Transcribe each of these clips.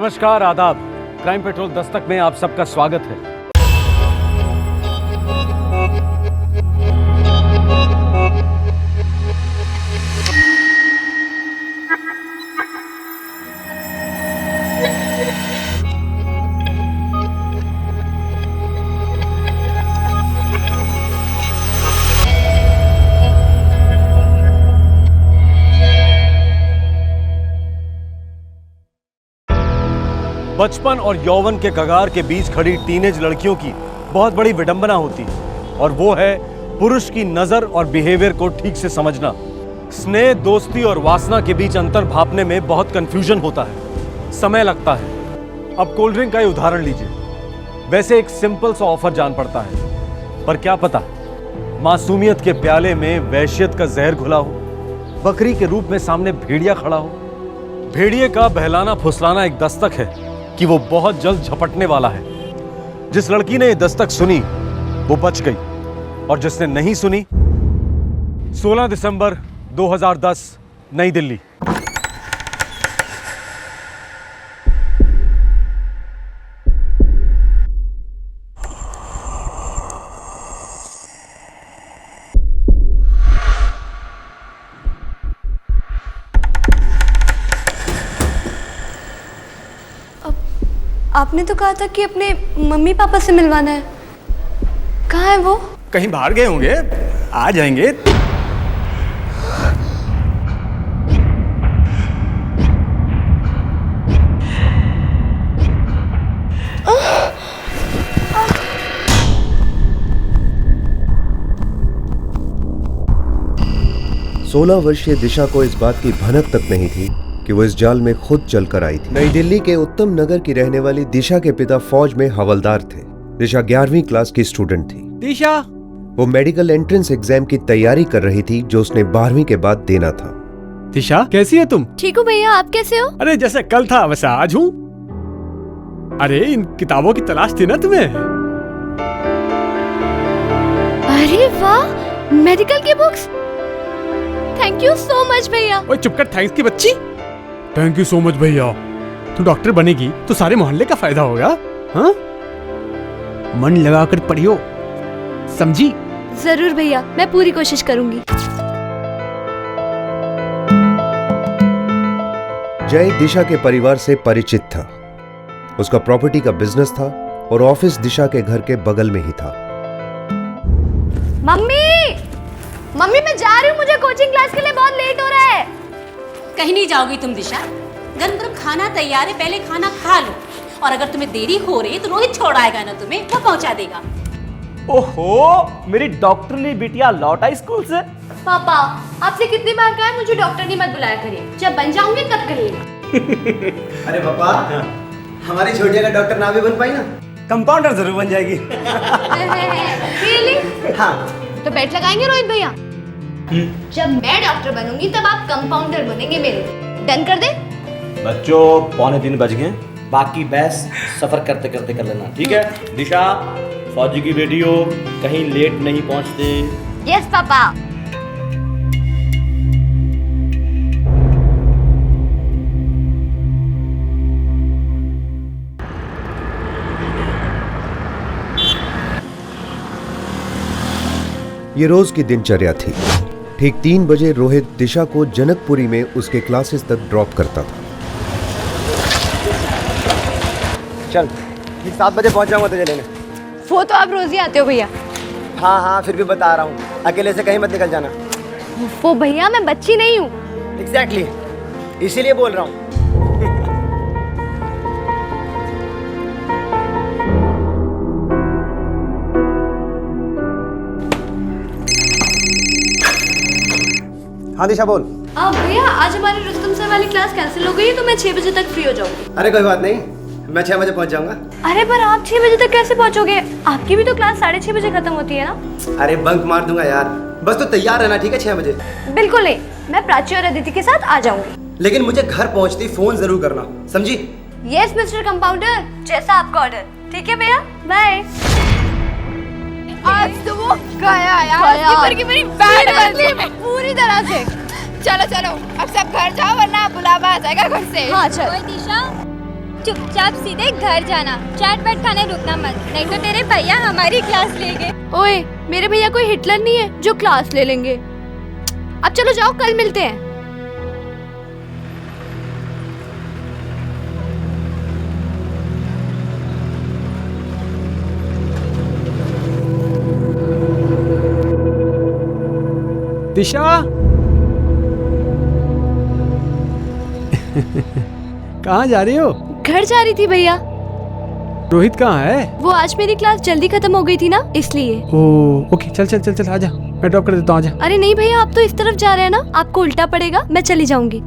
नमस्कार, आदाब। Crime petrol Dastak में आप सबका स्वागत है। बचपन और यौवन के कगार के बीच खड़ी टीनेज लड़कियों की बहुत बड़ी विडंबना होती है, और वो है पुरुष की नजर और बिहेवियर को ठीक से समझना। स्नेह, दोस्ती और वासना के बीच अंतर भांपने में बहुत कंफ्यूजन होता है, समय लगता है। अब कोल्ड ड्रिंक का ही उदाहरण लीजिए। वैसे एक सिंपल सा ऑफर जान पड़ता है, पर क्या पता मासूमियत के प्याले में वैश्यत का जहर घुला हो, बकरी के रूप में सामने भेड़िया खड़ा हो। भेड़िए का बहलाना फुसलाना एक दस्तक है कि वो बहुत जल्द झपटने वाला है। जिस लड़की ने ये दस्तक सुनी वो बच गई, और जिसने नहीं सुनी, 16 दिसंबर 2010, नई दिल्ली। आपने तो कहा था कि अपने मम्मी पापा से मिलवाना है। कहाँ है वो? कहीं बाहर गए होंगे, आ जाएंगे। सोलह वर्षीय दिशा को इस बात की भनक तक नहीं थी कि वो इस जाल में खुद चलकर आई थी। नई दिल्ली के उत्तम नगर की रहने वाली दिशा के पिता फौज में हवलदार थे। दिशा 11वीं क्लास की स्टूडेंट थी। दिशा, वो मेडिकल एंट्रेंस एग्जाम की तैयारी कर रही थी जो उसने 12वीं के बाद देना था। दिशा कैसी है तुम? ठीक हूँ भैया, आप कैसे हो? अरे जैसे कल था वैसे आज हूँ। अरे इन किताबों की तलाश थी ना तुम्हें? अरे वाह, मेडिकल की books. Thank you so much भैया। ओए चुप कर, थैंक्स की बच्ची। थैंक यू सो मच भैया। तू डॉक्टर बनेगी तो सारे मोहल्ले का फायदा होगा। हाँ, मन लगाकर पढ़ियो, समझी? जरूर भैया, मैं पूरी कोशिश करूंगी। जय दिशा के परिवार से परिचित था। उसका प्रॉपर्टी का बिजनेस था और ऑफिस दिशा के घर के बगल में ही था। मम्मी मैं जा रही हूँ, मुझे कोचिंग क्लास के लिए बहुत लेट हो रहा है। कहीं नहीं जाओगी तुम दिशा, गरम गरम खाना तैयार है, पहले खाना खा लो। और अगर तुम्हें देरी हो रही है तो रोहित छोड़ आएगा ना तुम्हें, वो पहुंचा देगा। ओहो, मेरी डॉक्टरनी बिटिया लौट आई स्कूल से। पापा, आपसे कितनी बार कहा है मुझे डॉक्टर नहीं मत बुलाया करिए, जब बन जाऊंगी तब करिएगा। अरे पापा, हमारी छोटिया का डॉक्टर ना भी बन पाई ना, कंपाउंडर जरूर बन जाएगी। रियली? हाँ। तो बेट लगाएंगे रोहित भैया? जब मैं डॉक्टर बनूंगी तब आप कंपाउंडर बनेंगे मेरे। डन कर दे? बच्चों 2:45 बज गए, बाकी बहस सफर करते करते कर लेना, ठीक है? दिशा, फौजी की बेटी हो, कहीं लेट नहीं पहुंचते। Yes papa. ये रोज की दिनचर्या थी। ठीक 3 बजे रोहित दिशा को जनकपुरी में उसके क्लासेस तक ड्रॉप करता था। चल, ठीक 7 बजे पहुंच जाऊंगा तुझे लेने। वो तो आप रोज ही आते हो भैया। हाँ हाँ, फिर भी बता रहा हूँ, अकेले से कहीं मत निकल जाना। वो भैया, मैं बच्ची नहीं हूँ। एग्जैक्टली, इसीलिए बोल रहा हूँ। हाँ दिशा बोल। भैया, आज हमारी रुस्तम सर वाली क्लास कैंसिल हो गई है, तो मैं 6 बजे तक फ्री हो जाऊंगी। अरे कोई बात नहीं, मैं 6 बजे पहुंच जाऊंगा। अरे पर आप 6 बजे तक कैसे पहुंचोगे? आपकी भी तो क्लास 6:30 बजे खत्म होती है ना? अरे बंक मार दूंगा यार, बस तो तैयार रहना, ठीक है? 6 बजे। बिल्कुल नहीं, मैं प्राची और अदिति के साथ आ जाऊंगी। लेकिन मुझे घर पहुंचती फोन जरूर करना, समझी? यस मिस्टर कंपाउंडर, जैसा आपका ऑर्डर। ठीक है भैया, बाय। आज तो वो गया यार, की मेरी बैंड बज गई पूरी तरह से। चलो चलो अब सब घर जाओ वरना बुलावा आ जाएगा घर से। हाँ चल। दिशा, चुपचाप सीधे घर जाना, चाट बैठ खाने रुकना मत, नहीं तो तेरे भैया हमारी क्लास लेंगे। ओए, मेरे भैया कोई हिटलर नहीं है जो क्लास ले लेंगे। अब चलो जाओ, कल मिलते हैं। दिशा कहाँ जा रही हो? घर जा रही थी भैया। रोहित कहाँ है? वो आज मेरी क्लास जल्दी खत्म हो गई थी ना, इसलिए। ओके, चल चल चल चल, आजा, मैं ड्रॉप कर देता हूँ, आजा। अरे नहीं भैया, आप तो इस तरफ जा रहे हैं ना, आपको उल्टा पड़ेगा, मैं चली जाऊंगी।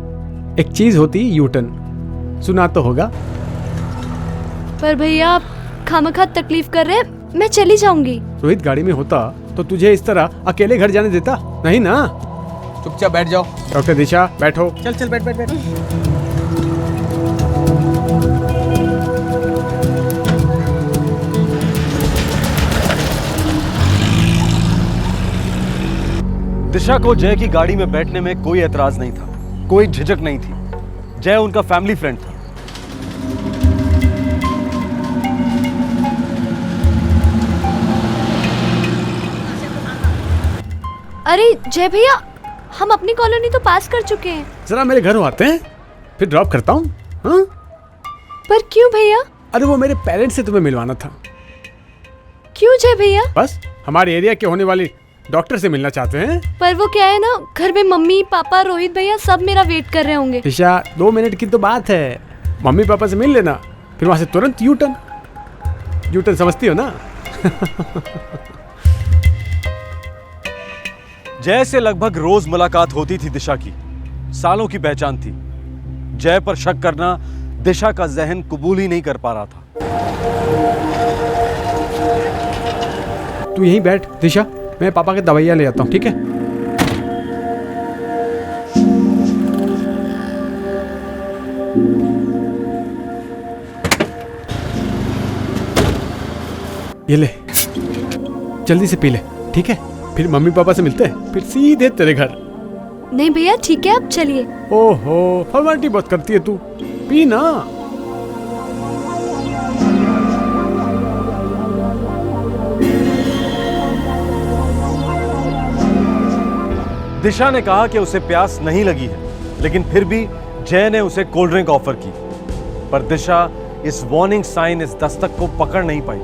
एक चीज होती यू टर्न, सुना तो होगा। पर भैया आप खामखा तकलीफ कर रहे हैं, मैं चली जाऊंगी। रोहित गाड़ी में होता तो तुझे इस तरह अकेले घर जाने देता? नहीं ना? चुपचाप बैठ जाओ। डॉक्टर दिशा बैठो। चल चल, बैठ बैठ बैठ। दिशा को जय की गाड़ी में बैठने में कोई एतराज नहीं था, कोई झिझक नहीं थी। जय उनका फैमिली फ्रेंड था। अरे जय भैया, हम अपनी कॉलोनी तो पास कर चुके हैं। जरा मेरे घर आते हैं, फिर ड्रॉप करता हूँ। हाँ? पर क्यों भैया? अरे वो मेरे पेरेंट्स से तुम्हें मिलवाना था। क्यों जय भैया? बस हमारे एरिया के होने वाली डॉक्टर से मिलना चाहते हैं। पर वो क्या है ना, घर में मम्मी पापा रोहित भैया सब मेरा वेट कर रहे होंगे। दिशा 2 मिनट की तो बात है, मम्मी पापा से मिल लेना, फिर वहां से तुरंत यू टर्न समझती हो ना? जय से लगभग रोज मुलाकात होती थी दिशा की, सालों की पहचान थी। जय पर शक करना दिशा का जहन कबूल ही नहीं कर पा रहा था। तू यहीं बैठ दिशा, मैं पापा के दवाइयाँ ले आता हूँ, ठीक है? ये ले, जल्दी से पी ले, ठीक है? फिर मम्मी पापा से मिलते हैं, फिर सीधे तेरे घर। नहीं भैया ठीक है, आप चलिए। ओहो, फॉर्मेलिटी बहुत करती है तू, पी ना। दिशा ने कहा कि उसे प्यास नहीं लगी है, लेकिन फिर भी जय ने उसे कोल्ड ड्रिंक ऑफर की। पर दिशा इस वार्निंग साइन, इस दस्तक को पकड़ नहीं पाई।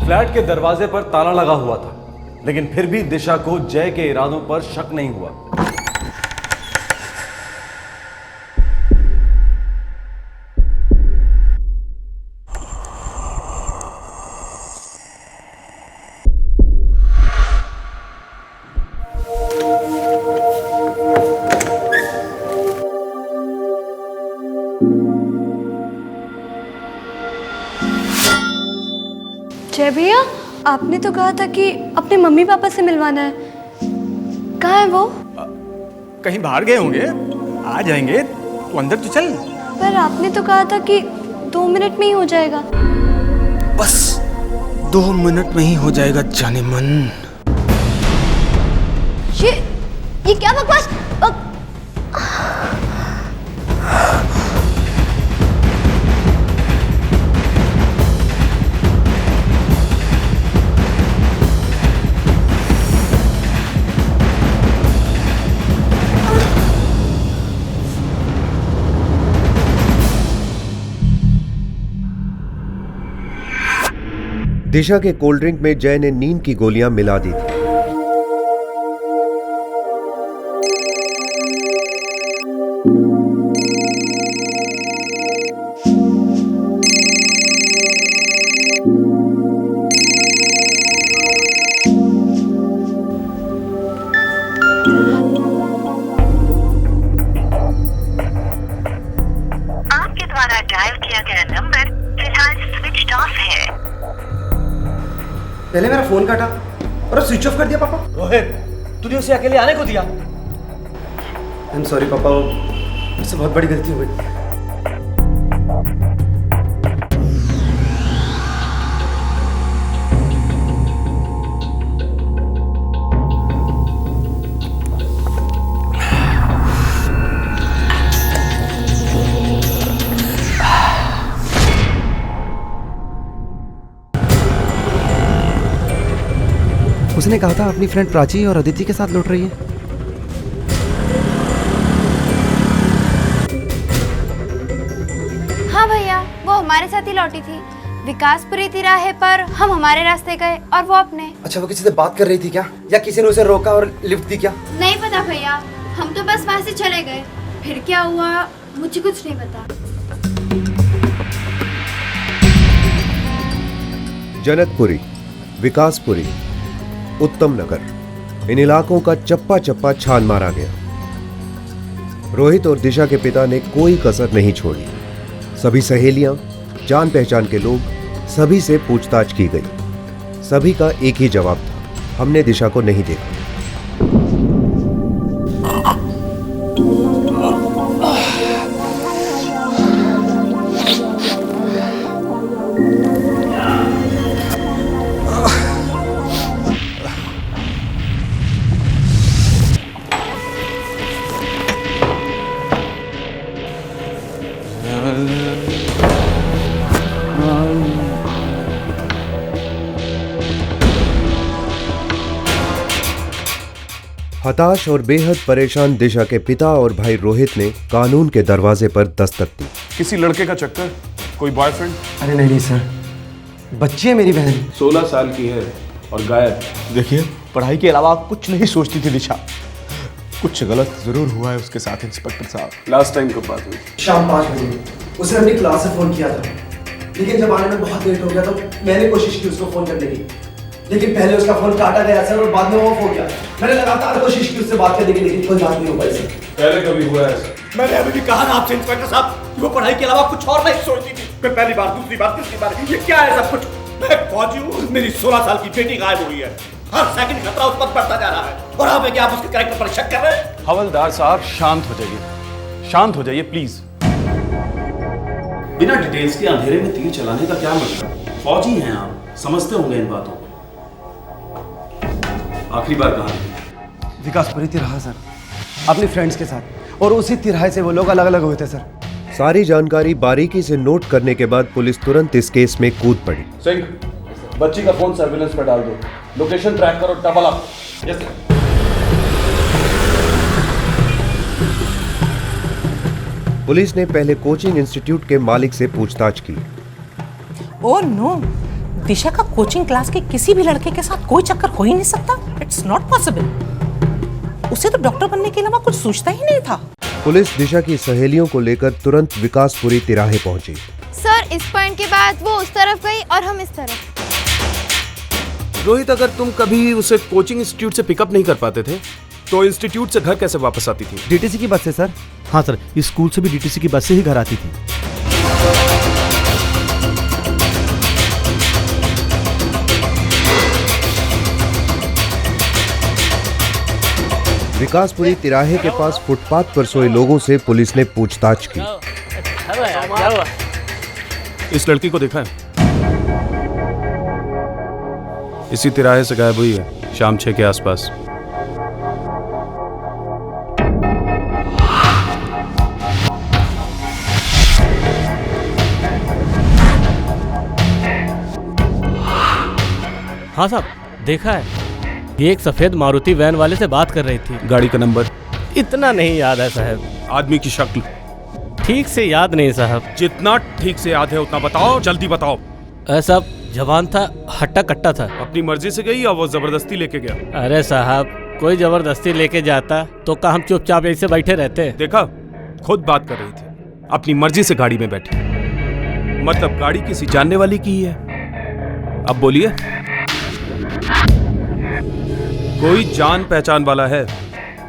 फ्लैट के दरवाजे पर ताला लगा हुआ था, लेकिन फिर भी दिशा को जय के इरादों पर शक नहीं हुआ। जय भैया, आपने तो कहा था कि अपने मम्मी पापा से मिलवाना है, कहाँ है वो? कहीं बाहर गए होंगे, आ जाएंगे, तू अंदर तो चल। पर आपने तो कहा था कि 2 मिनट में ही हो जाएगा। बस 2 मिनट में ही हो जाएगा जाने मन। ये क्या बकवास? दिशा के कोल्ड ड्रिंक में जय ने नींद की गोलियां मिला दी थी। आपके द्वारा डायल किया गया नंबर पहले मेरा फोन काटा और अब स्विच ऑफ कर दिया पापा। रोहित, तूने उसे अकेले आने को दिया? आई एम सॉरी पापा, मुझसे बहुत बड़ी गलती हो गई। उसने कहा था अपनी फ्रेंड प्राची और अदिति के साथ लौट रही है। हाँ भैया, वो हमारे साथ ही लौटी थी। विकासपुरी तिराहे पर हम हमारे रास्ते गए और वो अपने। अच्छा, वो किसी से बात कर रही थी क्या, या किसी ने उसे रोका और लिफ्ट दी क्या? नहीं पता भैया, हम तो बस वहाँ से चले गए। फिर क्या हुआ मुझे कुछ नहीं पता। जनकपुरी, विकासपुरी, उत्तम नगर, इन इलाकों का चप्पा चप्पा छान मारा गया। रोहित और दिशा के पिता ने कोई कसर नहीं छोड़ी। सभी सहेलियां, जान पहचान के लोग, सभी से पूछताछ की गई। सभी का एक ही जवाब था, हमने दिशा को नहीं देखा। हताश और बेहद परेशान दिशा के पिता और भाई रोहित ने कानून के दरवाजे पर दस्तक दी। किसी लड़के का चक्कर, कोई बॉयफ्रेंड? अरे नहीं नहीं सर, बच्ची है मेरी बहन। 16 साल की है और गायब। देखिए, पढ़ाई के अलावा कुछ नहीं सोचती थी दिशा। कुछ गलत जरूर हुआ है उसके साथ इंस्पेक्टर साहब। लास्ट टाइम कब बात हुई? शाम 5 बजे उसने अपनी क्लास से फोन किया था, लेकिन जब आने में बहुत लेट हो गया तो मैंने कोशिश की उसको फोन करने की, लेकिन पहले उसका फोन काटा गया सर और बाद में वो हो गया। मैंने लगातार कोशिश की उससे बात करने की, लेकिन कोई बात नहीं हो पाई सर। पहले कभी हुआ है? मैंने अभी भी कहा ना आपसे इंस्पेक्टर साहब कि वो पढ़ाई के अलावा कुछ और नहीं सोचती थी। मैं पहली बार, दूसरी बार, तीसरी बार, ये क्या है सब कुछ? मैं फौजी हूँ, मेरी 16 साल की बेटी गायब हुई है। हर सेकंड खतरा उस पर बढ़ता जा रहा है, और आप क्या आप उसके कैरेक्टर पर शक कर रहे हैं? हवलदार साहब, शांत हो जाइए, शांत हो जाइए प्लीज। बिना डिटेल्स के अंधेरे में तीर चलाने का क्या मतलब? फौजी हैं आप, समझते होंगे इन बातों को। आखिरी बार कहाँ थी? विकासपुरी तिराहा सर, अपनी फ्रेंड्स के साथ, और उसी तिराहे से वो लोग अलग अलग हुए थे सर। सारी जानकारी बारीकी से नोट करने के बाद पुलिस तुरंत इस केस में कूद पड़ी। सिंह, बच्ची का फोन सर्विलेंस पर डाल दो, लोकेशन ट्रैक करो, double up. Yes sir. Police ने पहले कोचिंग इंस्टीट्यूट के मालिक से पूछताछ की। ओह नो, दिशा का कोचिंग क्लास के किसी भी लड़के के साथ कोई चक्कर हो ही नहीं सकता। It's not possible. उसे तो डॉक्टर बनने के अलावा कुछ सोचता ही नहीं था। पुलिस दिशा की सहेलियों को लेकर तुरंत विकासपुरी तिराहे पहुंची। सर, इस पॉइंट के बाद वो उस तरफ गई और हम इस तरफ। रोहित, अगर तुम कभी उसे कोचिंग इंस्टीट्यूट से पिकअप नहीं कर पाते थे तो इंस्टीट्यूट से घर कैसे वापस आती थी? डीटीसी की बस से सर। हाँ सर, इस स्कूल से भी डीटीसी की बस से ही घर आती थी। विकासपुरी तिराहे के पास फुटपाथ पर सोए लोगों से पुलिस ने पूछताछ की। इस लड़की को देखा है? इसी तिराहे से गायब हुई है शाम 6 के आसपास। हाँ साहब, देखा है। ये एक सफेद मारुति वैन वाले से बात कर रही थी। गाड़ी का नंबर? इतना नहीं याद है साहब। आदमी की शक्ल? ठीक से याद नहीं साहब। जितना ठीक से याद है उतना बताओ, जल्दी बताओ। ऐसा जवान था, हट्टा कट्टा था। अपनी मर्जी से गई या वो जबरदस्ती लेके गया? अरे साहब, कोई जबरदस्ती लेके जाता तो क्या हम चुपचाप ऐसे बैठे रहते? देखा, खुद बात कर रही थी, अपनी मर्जी से गाड़ी में बैठी। मतलब गाड़ी किसी जानने वाली की ही है। अब बोलिए, कोई जान पहचान वाला है?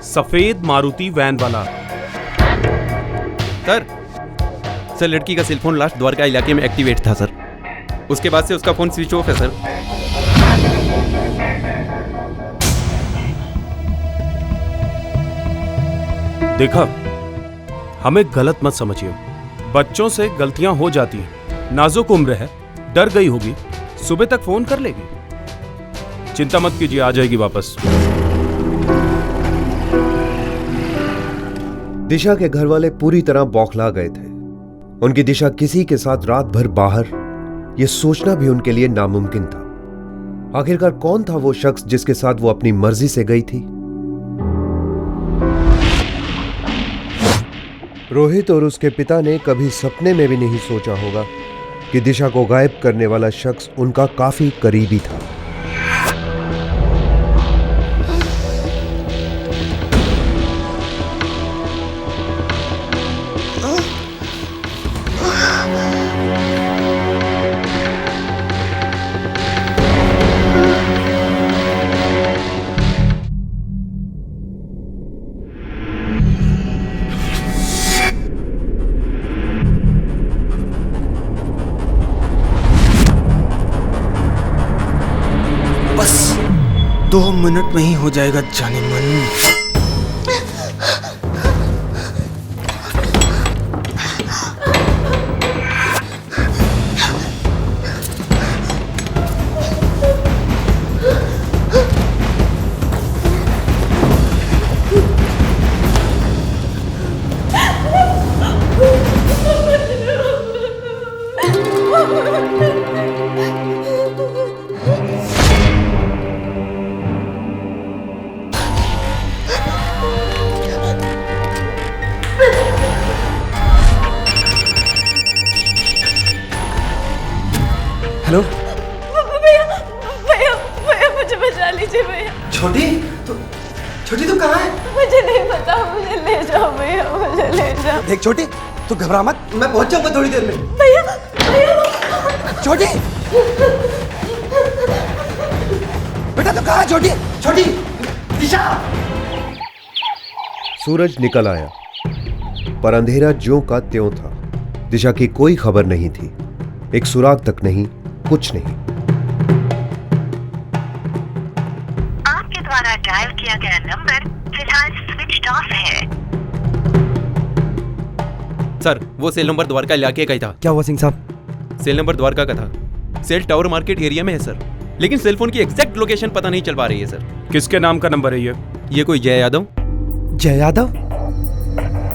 सफेद मारुति वैन वाला। सर, लड़की का सेलफोन लास्ट द्वारका इलाके में एक्टिवेट था सर। उसके बाद से उसका फोन स्विच ऑफ है सर। देखा, हमें गलत मत समझिए। बच्चों से गलतियां हो जाती हैं। नाजुक उम्र है, डर गई होगी, सुबह तक फोन कर लेगी। चिंता मत कीजिए, आ जाएगी वापस। दिशा के घर वाले पूरी तरह बौखला गए थे। उनकी दिशा किसी के साथ रात भर बाहर, यह सोचना भी उनके लिए नामुमकिन था। आखिरकार कौन था वो शख्स जिसके साथ वो अपनी मर्जी से गई थी? रोहित और उसके पिता ने कभी सपने में भी नहीं सोचा होगा कि दिशा को गायब करने वाला शख्स उनका काफी करीबी था। बस 2 मिनट में ही हो जाएगा जाने मन। हेलो भैया भैया भैया मुझे बचा लीजिए भैया। छोटी तू कहाँ है? मुझे नहीं पता, मुझे ले जाओ भैया, मुझे ले जाओ। देख छोटी, तू घबरा मत, मैं पहुंच जाऊंगा थोड़ी देर में। भैया भैया छोटी बेटा तू कहाँ है? छोटी दिशा। सूरज निकल आया, पर अंधेरा ज्यों का त्यों था। दिशा की कोई खबर नहीं थी, एक सुराग तक नहीं, कुछ नहीं। आपके द्वारा डायल किया गया नंबर फिलहाल स्विच्ड ऑफ है। सर, वो सेल नंबर द्वारका इलाके का ही था। क्या हुआ सिंह साहब? सेल नंबर द्वारका का था। सेल टावर मार्केट एरिया में है सर, लेकिन सेल फोन की एग्जैक्ट लोकेशन पता नहीं चल पा रही है सर। किसके नाम का नंबर है ये कोई जय यादव। जय यादव?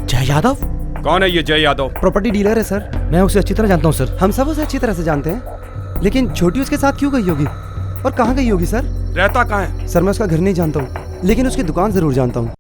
जय यादव कौन है ये जय यादव? प्रॉपर्टी डीलर है सर, मैं उसे अच्छी तरह जानता हूँ सर। हम सब उसे अच्छी तरह से जानते हैं, लेकिन छोटी उसके साथ क्यों गई होगी और कहाँ गई होगी सर? रहता कहाँ है? सर मैं उसका घर नहीं जानता हूँ, लेकिन उसकी दुकान जरूर जानता हूँ।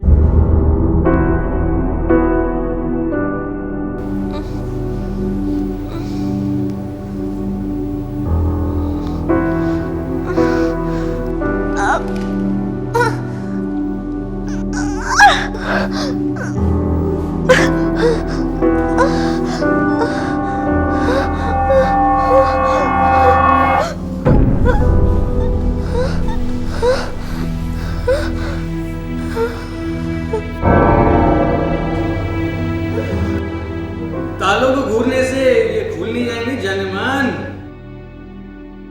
तालों को घूरने से ये खुल नहीं जाएंगे जानमान।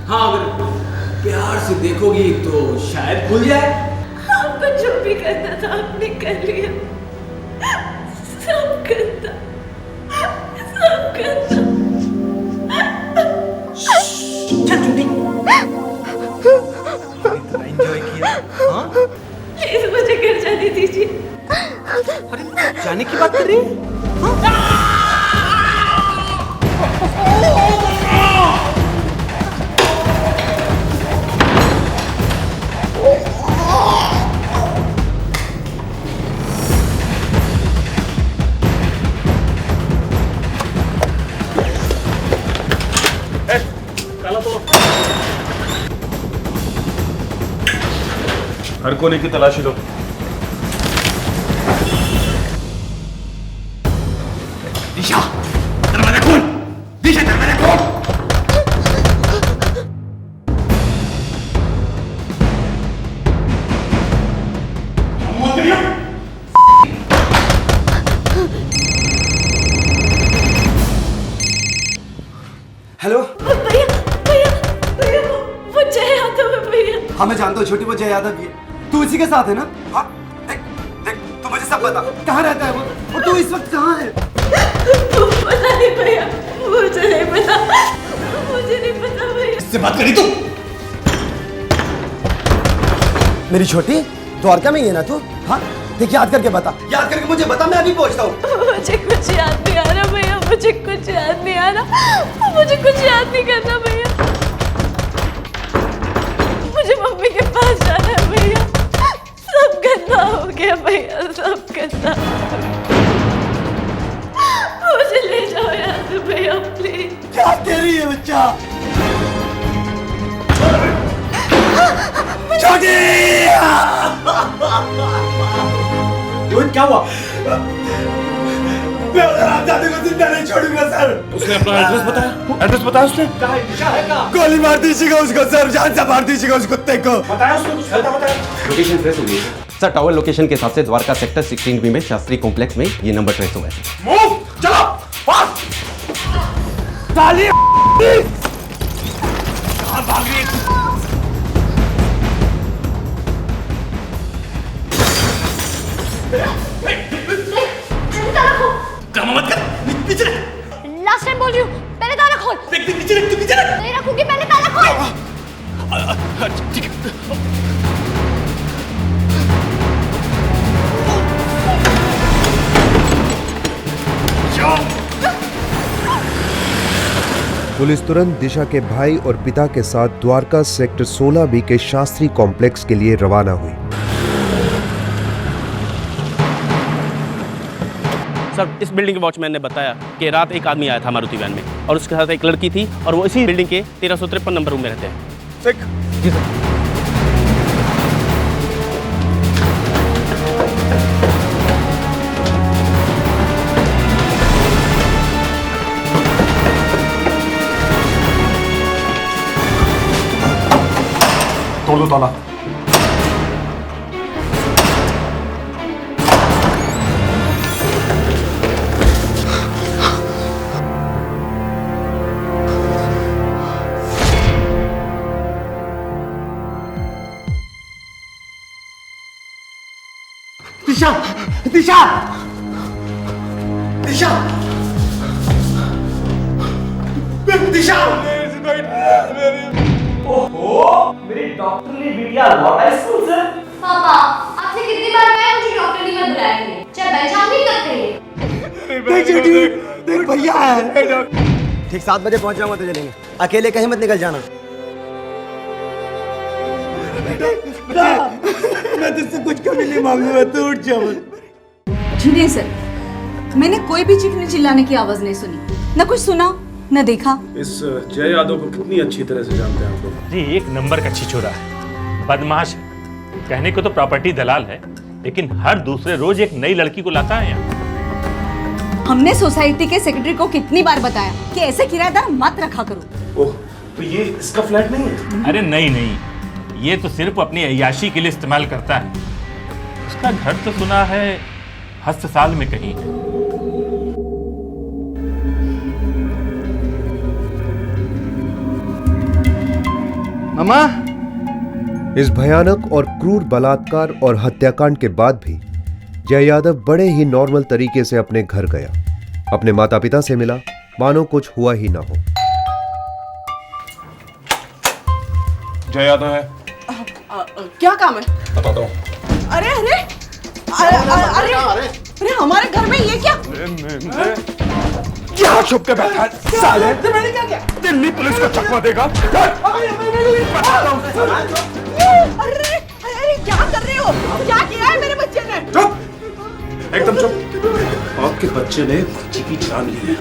हाँ, अगर प्यार से देखोगी तो शायद खुल जाए। आपको जो भी करना था आपने कर लिया, सब करता। चल छुट्टी। इतना एंजॉय किया। हाँ? प्लीज मुझे घर जाने दीजिए। अरे जाने की बात कर रही है? हर कोने की तलाशी लो। दिशा, दरवाजा खोल। दिशा, दरवाजा खोल। हेलो भैया भैया भैया वो जय यादव है भैया। हाँ मैं जानता हूँ छोटी, वो जय यादव की है। तू इसी के साथ है ना? हाँ देख तू मुझे सब बता, कहाँ रहता है वो? और तू इस वक्त कहाँ है? पता नहीं भैया, मुझे नहीं पता, मुझे नहीं पता भैया। इससे बात करी तू? मेरी छोटी, द्वारका में ही है ना तू? हाँ, देख याद करके बता, याद करके मुझे बता, मैं अभी पहुंचता हूँ। मुझे कुछ याद नहीं आ रहा भैया, मुझे कुछ याद नहीं आ रहा, मुझे कुछ याद नहीं करना भैया। मुझे मम्मी के पास जाना है भैया, सब गंदा हो गया भैया, सब गंदा। मुझे ले जाओ यहाँ से भैया प्लीज। क्या कह रही है बच्चा? छोटी! रोहित क्या हुआ? मैं उधर आजादी को जिंदा नहीं छोड़ूंगा सर। उसने अपना एड्रेस बताया? एड्रेस बताया उसने? कहाँ है? दिशा है कहाँ? गोली मार दीजिएगा उसको सर, जान से मार दीजिएगा उस कुत्ते को। बताया उसने कुछ गलत बताया? लोकेशन ट्रेस हो गई है सर। टावर लोकेशन के हिसाब से द्वारका सेक्टर 16B में शास्त्री कॉम्प्लेक्स में ये नंबर ट्रेस हुआ है। मूव, चलो, फास्ट! ताली! कहाँ भाग रही है? ड्रामा मत कर, पीछे रख। लास्ट टाइम बोल रही हूँ, पहले ताला खोल। देख देख पीछे रख, तू पीछे रख। नहीं रखूंगी, पहले ताला खोल। ठीक है। पुलिस तुरंत दिशा के भाई और पिता के साथ द्वारका सेक्टर 16B के शास्त्री कॉम्प्लेक्स के लिए रवाना हुई। सर, इस बिल्डिंग के वॉचमैन ने बताया कि रात एक आदमी आया था मारुति वैन में और उसके साथ एक लड़की थी और वो इसी बिल्डिंग के 1353 नंबर रूम में रहते हैं। जी सर। तोड़ दो ताला। दिशा! दिशा! दिशा! दिशा! ओहो, मेरी डॉक्टरली बिटिया लौट आई स्कूल से। पापा, आपसे कितनी बार कहा मुझे डॉक्टर नहीं मत बुलाया करिए, चाहे बेचान नहीं करते हैं। देख छोटी, देख भैया है। ठीक 7 बजे पहुंच जाऊंगा तो चलेंगे, अकेले कहीं मत निकल जाना। मैं तुझसे कुछ कभी नहीं मांगूंगा, तू उठ जा मत। जी नहीं सर, मैंने कोई भी चीखने चिल्लाने की आवाज नहीं सुनी, न कुछ सुना न देखा। इस जय यादव को कितनी अच्छी तरह से जानते हैं आप लोग? जी, एक नंबर का छिछोरा है, बदमाश है। कहने को तो प्रॉपर्टी दलाल है, लेकिन हर दूसरे रोज एक नई लड़की को लाता है यहाँ। हमने सोसाइटी के सेक्रेटरी को कितनी बार बताया कि ऐसे किराएदार मत रखा करो। ओह, तो ये इसका फ्लैट नहीं है? अरे नहीं, ये तो सिर्फ अपनी अय्याशी के लिए इस्तेमाल करता है। उसका घर तो सुना है हस्तसाल में कहीं। मामा, इस भयानक और क्रूर बलात्कार और हत्याकांड के बाद भी जय यादव बड़े ही नॉर्मल तरीके से अपने घर गया, अपने माता पिता से मिला, मानो कुछ हुआ ही ना हो। जय यादव है। क्या काम है? बताता हूँ। अरे अरे अरे अरे अरे हमारे घर में ये क्या? क्या छुप के बैठा है साले? मैंने क्या किया? दिल्ली पुलिस को चकमा देगा। अरे अरे क्या कर रहे हो? क्या किया है मेरे बच्चे ने? चुप, एकदम चुप। आपके बच्चे ने बच्ची की जान ली है।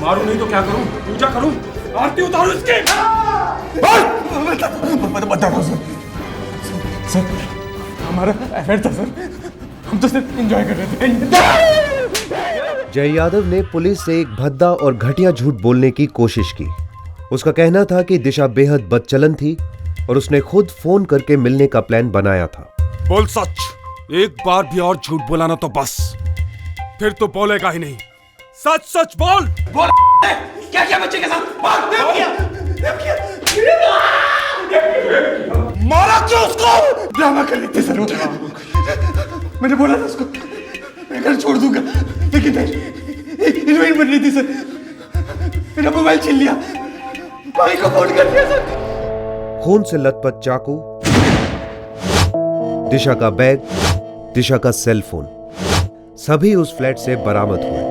मारूं नहीं तो क्या करूं? पूजा करूं? आरती उतारूं इसके? बताओ सर, हमारा अफेयर था सर, हम तो सिर्फ एंजॉय कर रहे थे। जय यादव ने पुलिस से एक भद्दा और घटिया झूठ बोलने की कोशिश की। उसका कहना था कि दिशा बेहद बदचलन थी और उसने खुद फोन करके मिलने का प्लान बनाया था। बोल सच, एक बार भी और झूठ बोला ना तो बस, फिर तो बोलेगा ही नहीं। सच सच बोल। बोल क्या किया बच्चे के साथ? मारा क्यों उसको? ड्रामा कर लेते सर, मैंने बोला था उसको मैं घर छोड़ दूंगा, लेकिन नहीं, हीरोइन बन रही थी सर, मेरा मोबाइल छीन लिया, भाई को फोन कर दिया सर। खून से लथपथ चाकू, दिशा का बैग, दिशा का सेल फोन, सभी उस फ्लैट से बरामद हुए।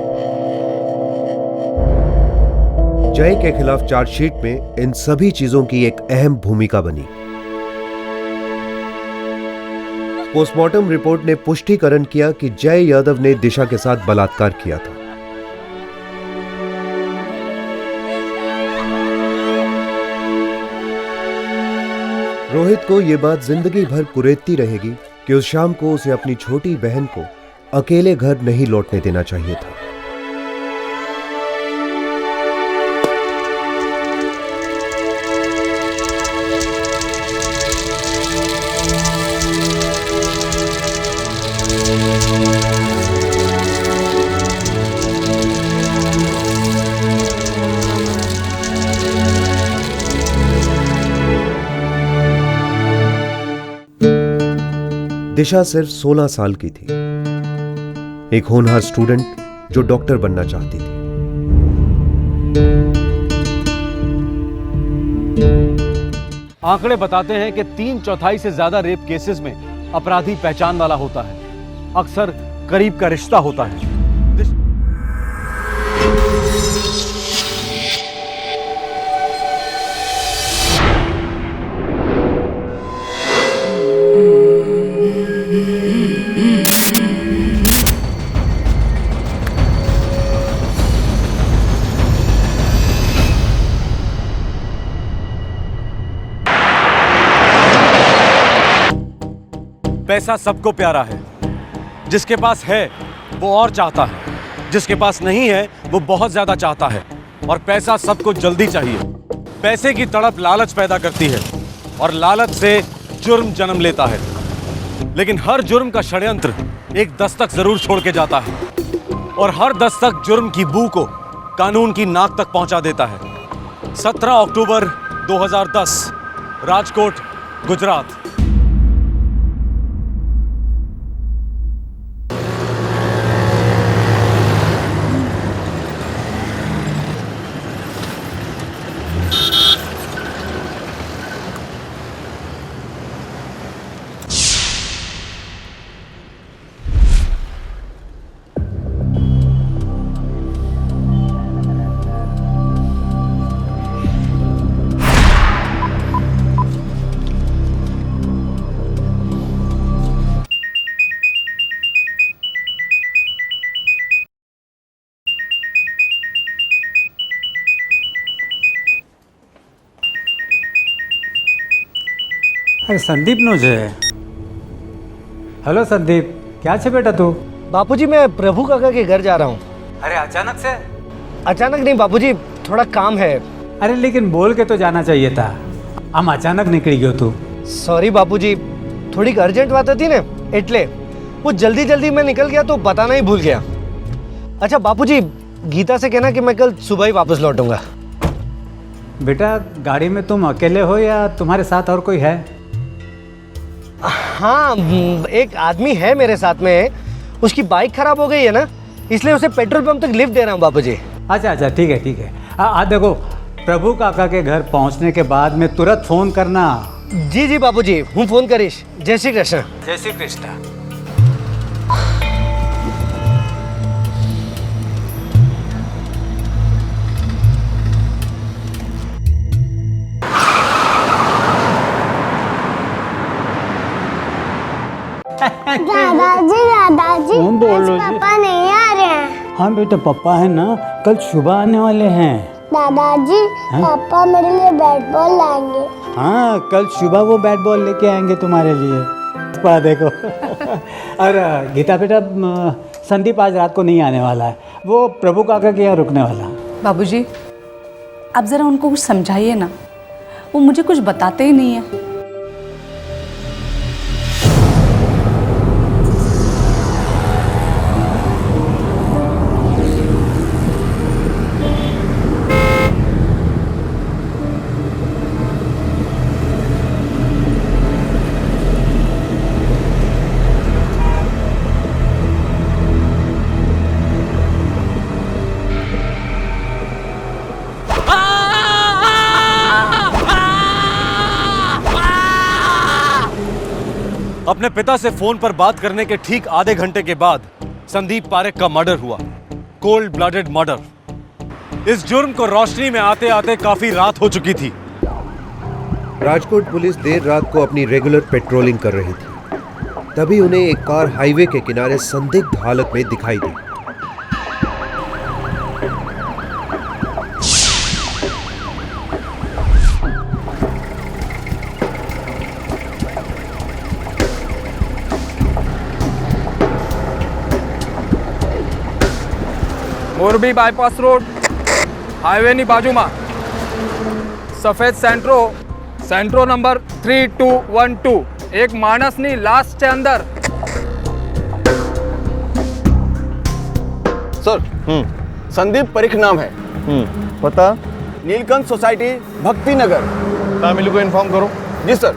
जय के खिलाफ चार्जशीट में इन सभी चीजों की एक अहम भूमिका बनी। पोस्टमार्टम रिपोर्ट ने पुष्टिकरण किया कि जय यादव ने दिशा के साथ बलात्कार किया था। रोहित को यह बात जिंदगी भर कुरेदती रहेगी कि उस शाम को उसे अपनी छोटी बहन को अकेले घर नहीं लौटने देना चाहिए था। दिशा सिर्फ 16 साल की थी, एक होनहार स्टूडेंट जो डॉक्टर बनना चाहती थी। आंकड़े बताते हैं कि 3/4 से ज्यादा रेप केसेस में अपराधी पहचान वाला होता है, अक्सर करीब का रिश्ता होता है। पैसा सबको प्यारा है, जिसके पास है वो और चाहता है, जिसके पास नहीं है वो बहुत ज्यादा चाहता है। और पैसा सबको जल्दी चाहिए। पैसे की तड़प लालच पैदा करती है और लालच से जुर्म जन्म लेता है। लेकिन हर जुर्म का षड्यंत्र एक दस्तक जरूर छोड़ के जाता है, और हर दस्तक जुर्म की बू को कानून की नाक तक पहुंचा देता है। 17 अक्टूबर 2010, राजकोट, गुजरात। अरे संदीप नो છે। हेलो संदीप, क्या છે बेटा तू? बापूजी मैं प्रभु काका के घर जा रहा हूँ। अरे अचानक से? अचानक नहीं बापूजी, थोड़ा काम है। अरे लेकिन बोल के तो जाना चाहिए था, हम अचानक निकली गयो तू। सॉरी बापूजी, थोड़ी अर्जेंट बात थी ना, એટલે वो जल्दी जल्दी मैं निकल गया तो बताना ही भूल गया। अच्छा बापूजी, गीता से कहना कि मैं कल सुबह ही वापस लौटूंगा। बेटा गाड़ी में तुम अकेले हो या तुम्हारे साथ और कोई है? हाँ, एक आदमी है मेरे साथ में, उसकी बाइक खराब हो गई है ना, इसलिए उसे पेट्रोल पंप तक लिफ्ट दे रहा हूँ बापूजी। अच्छा अच्छा, ठीक है ठीक है। देखो, प्रभु काका के घर पहुंचने के बाद में तुरंत फोन करना। जी जी बापूजी, हूँ फोन करीश। जय श्री कृष्ण। जय श्री कृष्ण। दादाजी दादाजी, कौन बोल रहे हो जी? पापा नहीं आ रहे हैं। हाँ बेटा, पापा है ना, कल सुबह आने वाले हैं। दादाजी, हाँ? पापा मेरे लिए बैट बॉल लाएंगे। हाँ, कल सुबह वो बैट बॉल लेके आएंगे तुम्हारे लिए। पा देखो। और गीता बेटा, संदीप आज रात को नहीं आने वाला है, वो प्रभु काका के यहाँ रुकने वाला है। बाबूजी, आप ज़रा उनको कुछ समझाइए ना, वो मुझे कुछ बताते ही नहीं है। अपने पिता से फोन पर बात करने के ठीक आधे घंटे के बाद संदीप पारेख का मर्डर हुआ। Cold blooded murder. इस जुर्म को रोशनी में आते आते काफी रात हो चुकी थी। राजकोट पुलिस देर रात को अपनी रेगुलर पेट्रोलिंग कर रही थी। तभी उन्हें एक कार हाईवे के किनारे संदिग्ध हालत में दिखाई दी। મોરબી બાયપાસ રોડ હાઈવેની બાજુમાં સફેદ સેન્ટ્રો નંબર 3212 એક માણસની લાશ છે અંદર। सर संदीप परीख नाम है। पता नीलकंठ सोसाइटी भक्ति नगर। फैमिली को इन्फॉर्म करो। जी सर।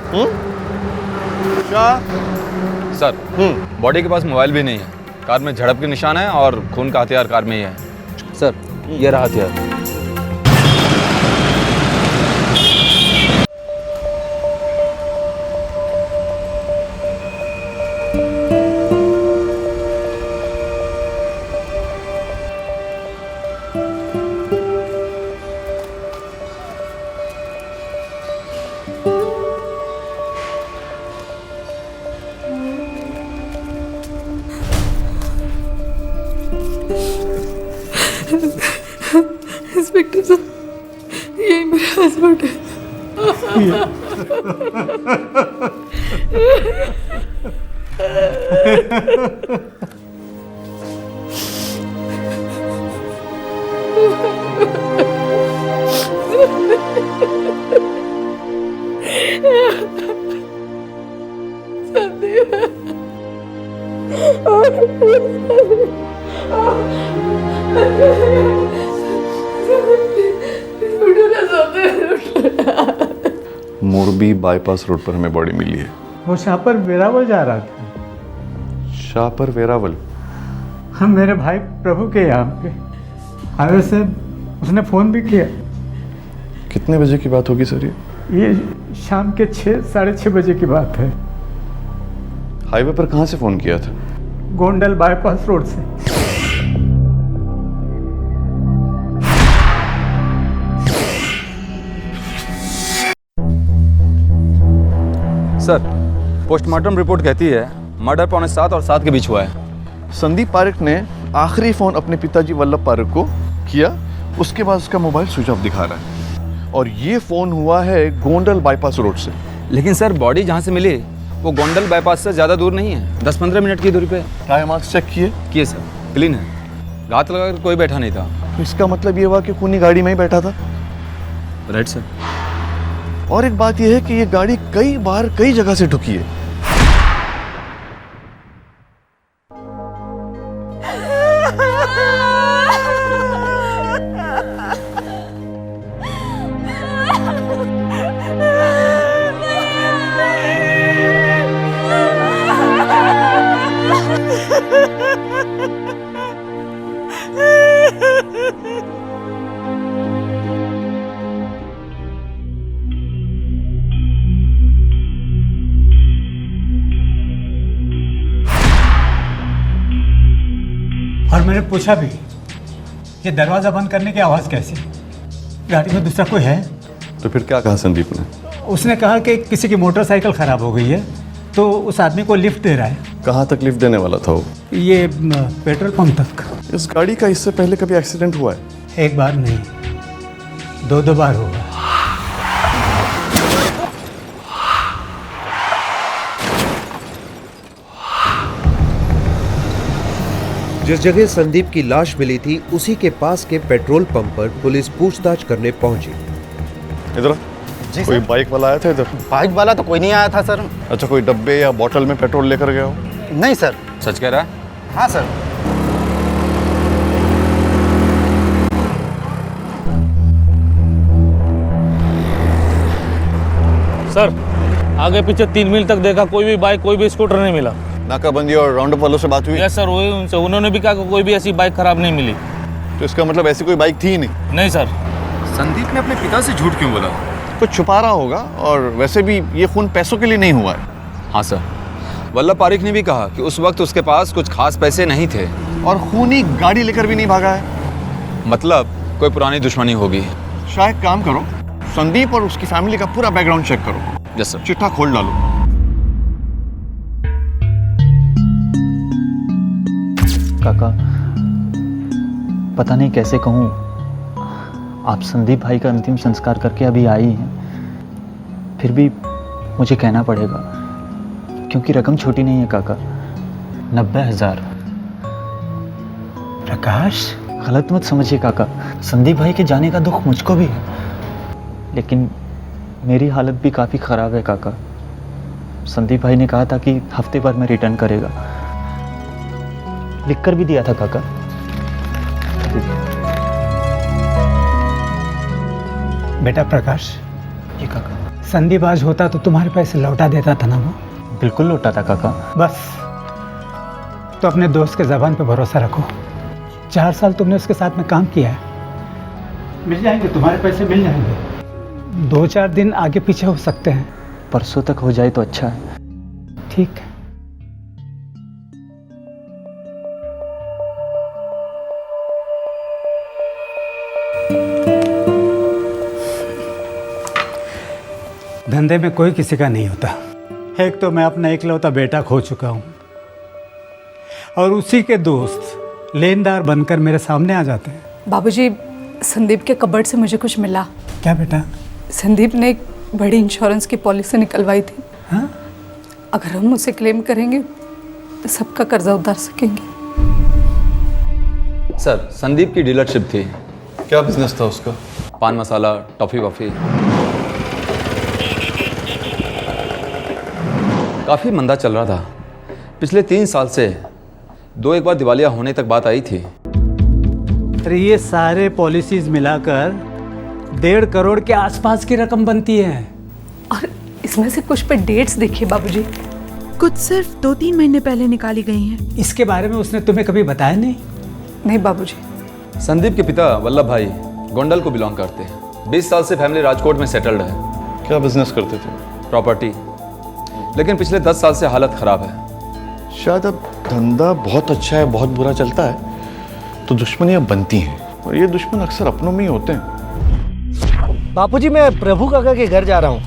सर बॉडी के पास मोबाइल भी नहीं है। कार में झड़प के निशान है और खून का हथियार कार में ही है। सर ये रहा हथियार। इंस्पेक्टर साहब यही मेरा हस्बैंड मोरबी बाईपास रोड पर हमें बॉडी मिली है। वो शाहपुर वेरावल जा रहा था। शाहपुर वेरावल? हम मेरे भाई प्रभु के यहाँ पे हाईवे से उसने फ़ोन भी किया। कितने बजे की बात होगी सर? ये शाम के 6-6:30 बजे की बात है। हाईवे पर कहाँ से फ़ोन किया था? गोंडल बाईपास रोड से। सर पोस्टमार्टम रिपोर्ट कहती है मर्डर 6:45 और 7 के बीच हुआ है। संदीप पारेख ने आखिरी फ़ोन अपने पिताजी वल्लभ पारेख को किया, उसके बाद उसका मोबाइल स्विच ऑफ दिखा रहा है और ये फ़ोन हुआ है गोंडल बाईपास रोड से। लेकिन सर बॉडी जहाँ से मिली वो गोंडल बाईपास से ज़्यादा दूर नहीं है, 10-15 मिनट की दूरी पे। टाइम मार्क्स चेक किए सर, क्लीन है। घात लगाकर कोई बैठा नहीं था। तो इसका मतलब ये हुआ कि खूनी गाड़ी में ही बैठा था। Right sir. और एक बात यह है कि ये गाड़ी कई बार कई जगह से ठुकी है। और मैंने पूछा भी ये दरवाज़ा बंद करने की आवाज़ कैसी? गाड़ी में दूसरा कोई है? तो फिर क्या कहा संदीप ने? उसने कहा कि किसी की मोटरसाइकिल ख़राब हो गई है तो उस आदमी को लिफ्ट दे रहा है। कहाँ तक लिफ्ट देने वाला था वो? ये पेट्रोल पंप तक। इस गाड़ी का इससे पहले कभी एक्सीडेंट हुआ है? एक बार नहीं, 2 बार हुआ। जिस जगह संदीप की लाश मिली थी उसी के पास के पेट्रोल पंप पर पुलिस पूछताछ करने पहुंची। इधर कोई बाइक वाला आया था इधर? बाइक वाला तो कोई नहीं आया था सर। अच्छा, कोई डब्बे या बोतल में पेट्रोल लेकर गया हो? नहीं सर। सच कह रहा है? हाँ सर। सर आगे पीछे 3 मील तक देखा, कोई भी बाइक कोई भी स्कूटर नहीं मिला। नाकाबंदी और राउंड अप वालों से बात हुई? यस सर, वही उनसे, उन्होंने भी कहा कि कोई भी ऐसी बाइक खराब नहीं मिली। तो इसका मतलब ऐसी कोई बाइक थी ही नहीं? नहीं सर। संदीप ने अपने पिता से झूठ क्यों बोला? कुछ छुपा रहा होगा, और वैसे भी ये खून पैसों के लिए नहीं हुआ है। हाँ सर, वल्लभ पारिक ने भी कहा कि उस वक्त उसके पास कुछ खास पैसे नहीं थे और खूनी गाड़ी लेकर भी नहीं भागा है। मतलब कोई पुरानी दुश्मनी होगी। शायद काम करो, संदीप और उसकी फैमिली का पूरा बैकग्राउंड चेक करो। Yes sir. चिट्ठा खोल डालो। काका, पता नहीं कैसे कहूँ, आप संदीप भाई का अंतिम संस्कार करके अभी आई हैं, फिर भी मुझे कहना पड़ेगा क्योंकि रकम छोटी नहीं है काका। 90,000। प्रकाश, गलत मत समझिए काका, संदीप भाई के जाने का दुख मुझको भी है, लेकिन मेरी हालत भी काफ़ी ख़राब है काका। संदीप भाई ने कहा था कि हफ्ते भर में रिटर्न करेगा, लिख कर भी दिया था काका। बेटा प्रकाश, ये काका, संदीप आज होता तो तुम्हारे पैसे लौटा देता था ना वो? बिल्कुल लौटा था काका। बस, तो अपने दोस्त के ज़बान पे भरोसा रखो। 4 साल तुमने उसके साथ में काम किया है, मिल जाएंगे, तुम्हारे पैसे मिल जाएंगे। 2-4 दिन आगे पीछे हो सकते हैं। परसों तक हो जाए तो अच्छा है। ठीक है। धंधे में कोई किसी का नहीं होता। एक तो मैं अपना इकलौता बेटा खो चुका हूँ और उसी के दोस्त लेनदार बनकर मेरे सामने आ जाते हैं। बाबूजी, संदीप के कबर्ड से मुझे कुछ मिला। क्या बेटा? संदीप ने एक बड़ी इंश्योरेंस की पॉलिसी निकलवाई थी। हाँ? अगर हम उसे क्लेम करेंगे तो सबका कर्जा उतार सकेंगे। सर, संदीप की डीलरशिप थी। क्या बिजनेस था उसका? पान मसाला, टॉफ़ी वॉफ़ी। काफ़ी मंदा चल रहा था। पिछले 3 साल से 2-1 बार दिवालिया होने तक बात आई थी। अरे ये सारे पॉलिसीज मिलाकर 1.5 करोड़ के आसपास की रकम बनती है। और इसमें से कुछ पे डेट्स देखिए बाबूजी, कुछ सिर्फ 2-3 महीने पहले निकाली गई हैं। इसके बारे में उसने तुम्हें कभी बताया नहीं? नहीं बाबूजी। संदीप के पिता वल्लभ भाई गोंडल को बिलोंग करते हैं। 20 साल से फैमिली राजकोट में सेटल्ड है। क्या बिजनेस करते थे? प्रॉपर्टी, लेकिन पिछले 10 साल से हालत खराब है। शायद अब धंधा बहुत अच्छा है, बहुत बुरा चलता है तो दुश्मनियां बनती हैं, और ये दुश्मन अक्सर अपनों में ही होते हैं। बापूजी, मैं प्रभु काका के घर जा रहा हूँ।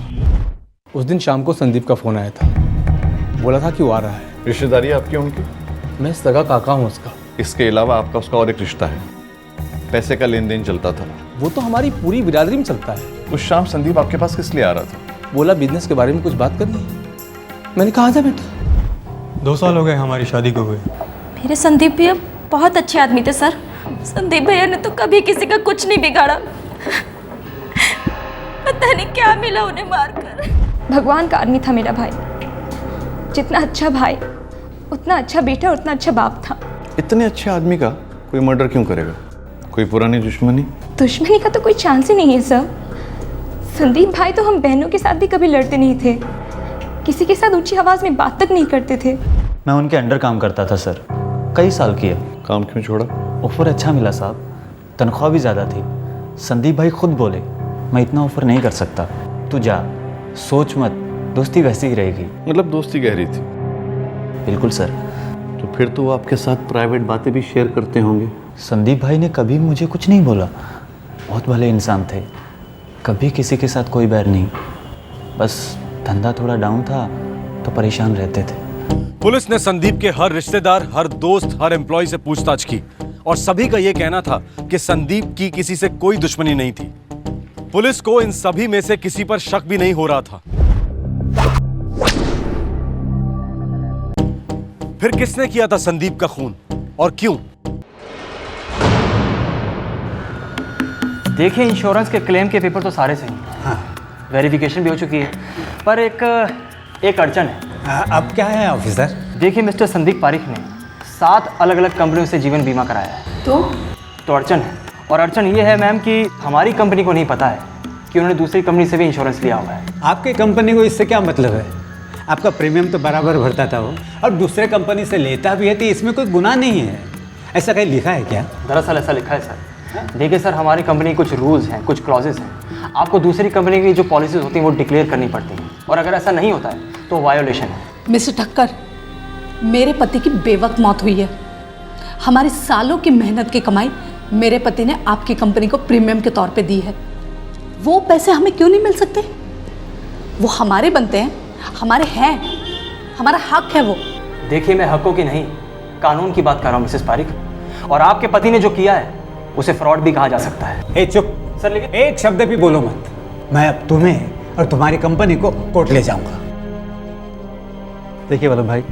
उस दिन शाम को संदीप का फोन आया था, बोला था कि वो आ रहा है। रिश्तेदारी आपकी उनकी? मैं सगा काका हूँ उसका। इसके अलावा आपका उसका और एक रिश्ता है, पैसे का लेन देन चलता था। वो तो हमारी पूरी बिरादरी में चलता है। उस शाम संदीप आपके पास किस लिए आ रहा था? बोला बिजनेस के बारे में कुछ बात करनी। मैंने कहा था बेटा। 2 साल हो गए हमारी शादी को हुए। मेरे संदीप भैया बहुत अच्छे आदमी थे सर। संदीप भैया ने तो कभी किसी का कुछ नहीं बिगाड़ा। पता नहीं क्या मिला उन्हें मारकर। भगवान का आदमी था मेरा भाई। जितना अच्छा भाई, उतना अच्छा बेटा, उतना अच्छा बाप था। इतने अच्छे आदमी का कोई मर्डर क्यों करेगा? कोई पुरानी दुश्मनी? दुश्मनी का तो कोई चांस ही नहीं है सर। संदीप भाई तो हम बहनों के साथ भी कभी लड़ते नहीं थे, किसी के साथ ऊंची आवाज में बात तक नहीं करते थे। मैं उनके अंडर काम करता था सर, कई साल किया। काम क्यों छोड़ा? ऑफर अच्छा मिला साहब, तनख्वाह भी ज़्यादा थी। संदीप भाई खुद बोले, मैं इतना ऑफर नहीं कर सकता, तू जा, सोच मत, दोस्ती वैसी ही रहेगी। मतलब दोस्ती गहरी थी? बिल्कुल सर। तो फिर तो वो आपके साथ प्राइवेट बातें भी शेयर करते होंगे? संदीप भाई ने कभी मुझे कुछ नहीं बोला, बहुत भले इंसान थे, कभी किसी के साथ कोई बैर नहीं। बस धंधा थोड़ा डाउन था तो परेशान रहते थे। पुलिस ने संदीप के हर रिश्तेदार, हर दोस्त, हर एम्प्लॉय से पूछताछ की और सभी का यह कहना था कि संदीप की किसी से कोई दुश्मनी नहीं थी। पुलिस को इन सभी में से किसी पर शक भी नहीं हो रहा था। फिर किसने किया था संदीप का खून और क्यों? देखिए, इंश्योरेंस के क्लेम के पेपर तो सारे सही हैं, वेरिफिकेशन भी हो चुकी है, पर एक अड़चन है। अब क्या है ऑफिसर? देखिए मिस्टर संदीप पारिक ने 7 अलग अलग कंपनियों से जीवन बीमा कराया है। तो अड़चन है, और अड़चन ये है मैम कि हमारी कंपनी को नहीं पता है कि उन्होंने दूसरी कंपनी से भी इंश्योरेंस लिया हुआ है। आपकी कंपनी को इससे क्या मतलब है? आपका प्रीमियम तो बराबर भरता था वो, और दूसरे कंपनी से लेता भी है तो इसमें कोई गुनाह नहीं है। ऐसा कहीं लिखा है क्या? दरअसल ऐसा लिखा है सर। देखिए सर, हमारी कंपनी के कुछ रूल्स हैं, कुछ क्लॉजेस हैं। आपको दूसरी कंपनी की जो पॉलिसीज होती हैं वो डिक्लेयर करनी पड़ती हैं, और अगर ऐसा नहीं होता है तो वायोलेशन है। मिस्टर ठक्कर, मेरे पति की बेवक्त मौत हुई है। हमारी सालों की मेहनत की कमाई मेरे पति ने आपकी कंपनी को प्रीमियम के तौर पे दी है। वो पैसे हमें क्यों नहीं मिल सकते? वो हमारे बनते हैं, हमारे हैं, हमारा हक है वो। देखिए, मैं हकों की नहीं, कानून की बात कर रहा हूँ मिसेस पारिक। और आपके पति ने जो किया है उसे फ्रॉड भी कहा जा सकता है। ए चुप सर, लेकिन एक शब्द भी बोलो मत। मैं अब तुम्हें और तुम्हारी कंपनी को कोर्ट ले जाऊंगा। देखिए वल्लभ भाई,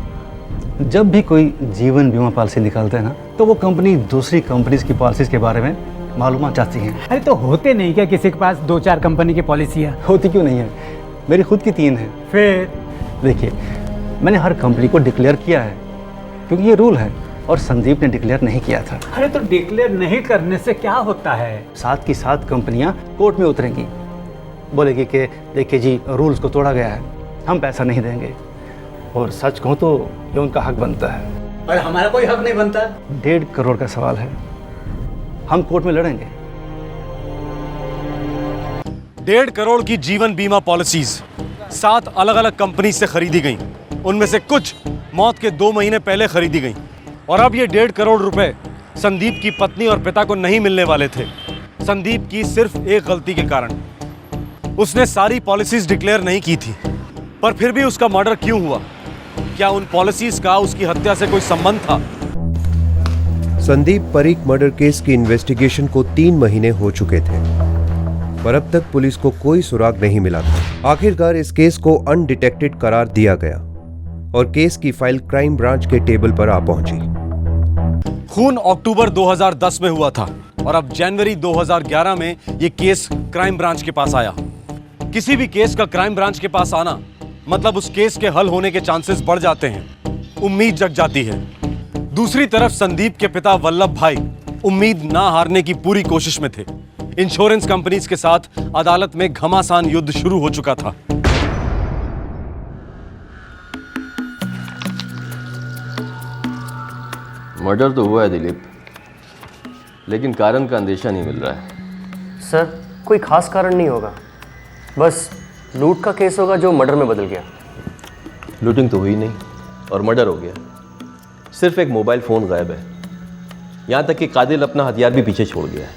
जब भी कोई जीवन बीमा पॉलिसी निकालते हैं ना, तो वो कंपनी दूसरी कंपनीज की पॉलिसीज के बारे में मालूमात चाहती हैं। अरे तो होते नहीं क्या किसी के पास 2-4 कंपनी की पॉलिसियाँ? होती क्यों नहीं है, मेरी खुद की 3 है। फिर देखिए, मैंने हर कंपनी को डिक्लेयर किया है क्योंकि ये रूल है, और संदीप ने डिक्लेयर नहीं किया था। अरे तो डिक्लेयर नहीं करने से क्या होता है? साथ की साथ कंपनियां कोर्ट में उतरेंगी, बोलेगी कि देखिए जी, रूल्स को तोड़ा गया है, हम पैसा नहीं देंगे। और सच कहूँ तो ये उनका हक बनता है। और हमारा कोई हक नहीं बनता। 1.5 करोड़ का सवाल है, हम कोर्ट में लड़ेंगे। 1.5 करोड़ की जीवन बीमा पॉलिसीज 7 अलग अलग कंपनी से खरीदी गई। उनमें से कुछ मौत के 2 महीने पहले खरीदी गई, और अब ये 1.5 करोड़ रुपए संदीप की पत्नी और पिता को नहीं मिलने वाले थे। संदीप की सिर्फ एक गलती के कारण। उसने सारी पॉलिसीज डिक्लेयर नहीं की थी, पर फिर भी उसका मर्डर क्यों हुआ? क्या उन पॉलिसीज का उसकी हत्या से कोई संबंध था? संदीप परीक मर्डर केस की इन्वेस्टिगेशन को 3 महीने हो चुके थे, पर अब तक पुलिस को कोई सुराग नहीं मिला था। आखिरकार इस केस को अनडिटेक्टेड करार दिया गया और केस की फाइल क्राइम ब्रांच के टेबल पर आ पहुंची। खून अक्टूबर 2010 में हुआ था, और अब जनवरी 2011 में यह केस क्राइम ब्रांच के पास आया। किसी भी केस का क्राइम ब्रांच के पास आना मतलब उस केस के हल होने के चांसेस बढ़ जाते हैं, उम्मीद जग जाती है। दूसरी तरफ संदीप के पिता वल्लभ भाई उम्मीद ना हारने की पूरी कोशिश में थे। इंश्योरेंस कंपनीज के साथ अदालत में घमासान युद्ध शुरू हो चुका था। मर्डर तो हुआ है दिलीप, लेकिन कारण का अंदेशा नहीं मिल रहा है। सर, कोई खास कारण नहीं होगा, बस लूट का केस होगा जो मर्डर में बदल गया। लूटिंग तो हुई नहीं और मर्डर हो गया। सिर्फ एक मोबाइल फ़ोन गायब है, यहाँ तक कि कातिल अपना हथियार भी पीछे छोड़ गया है।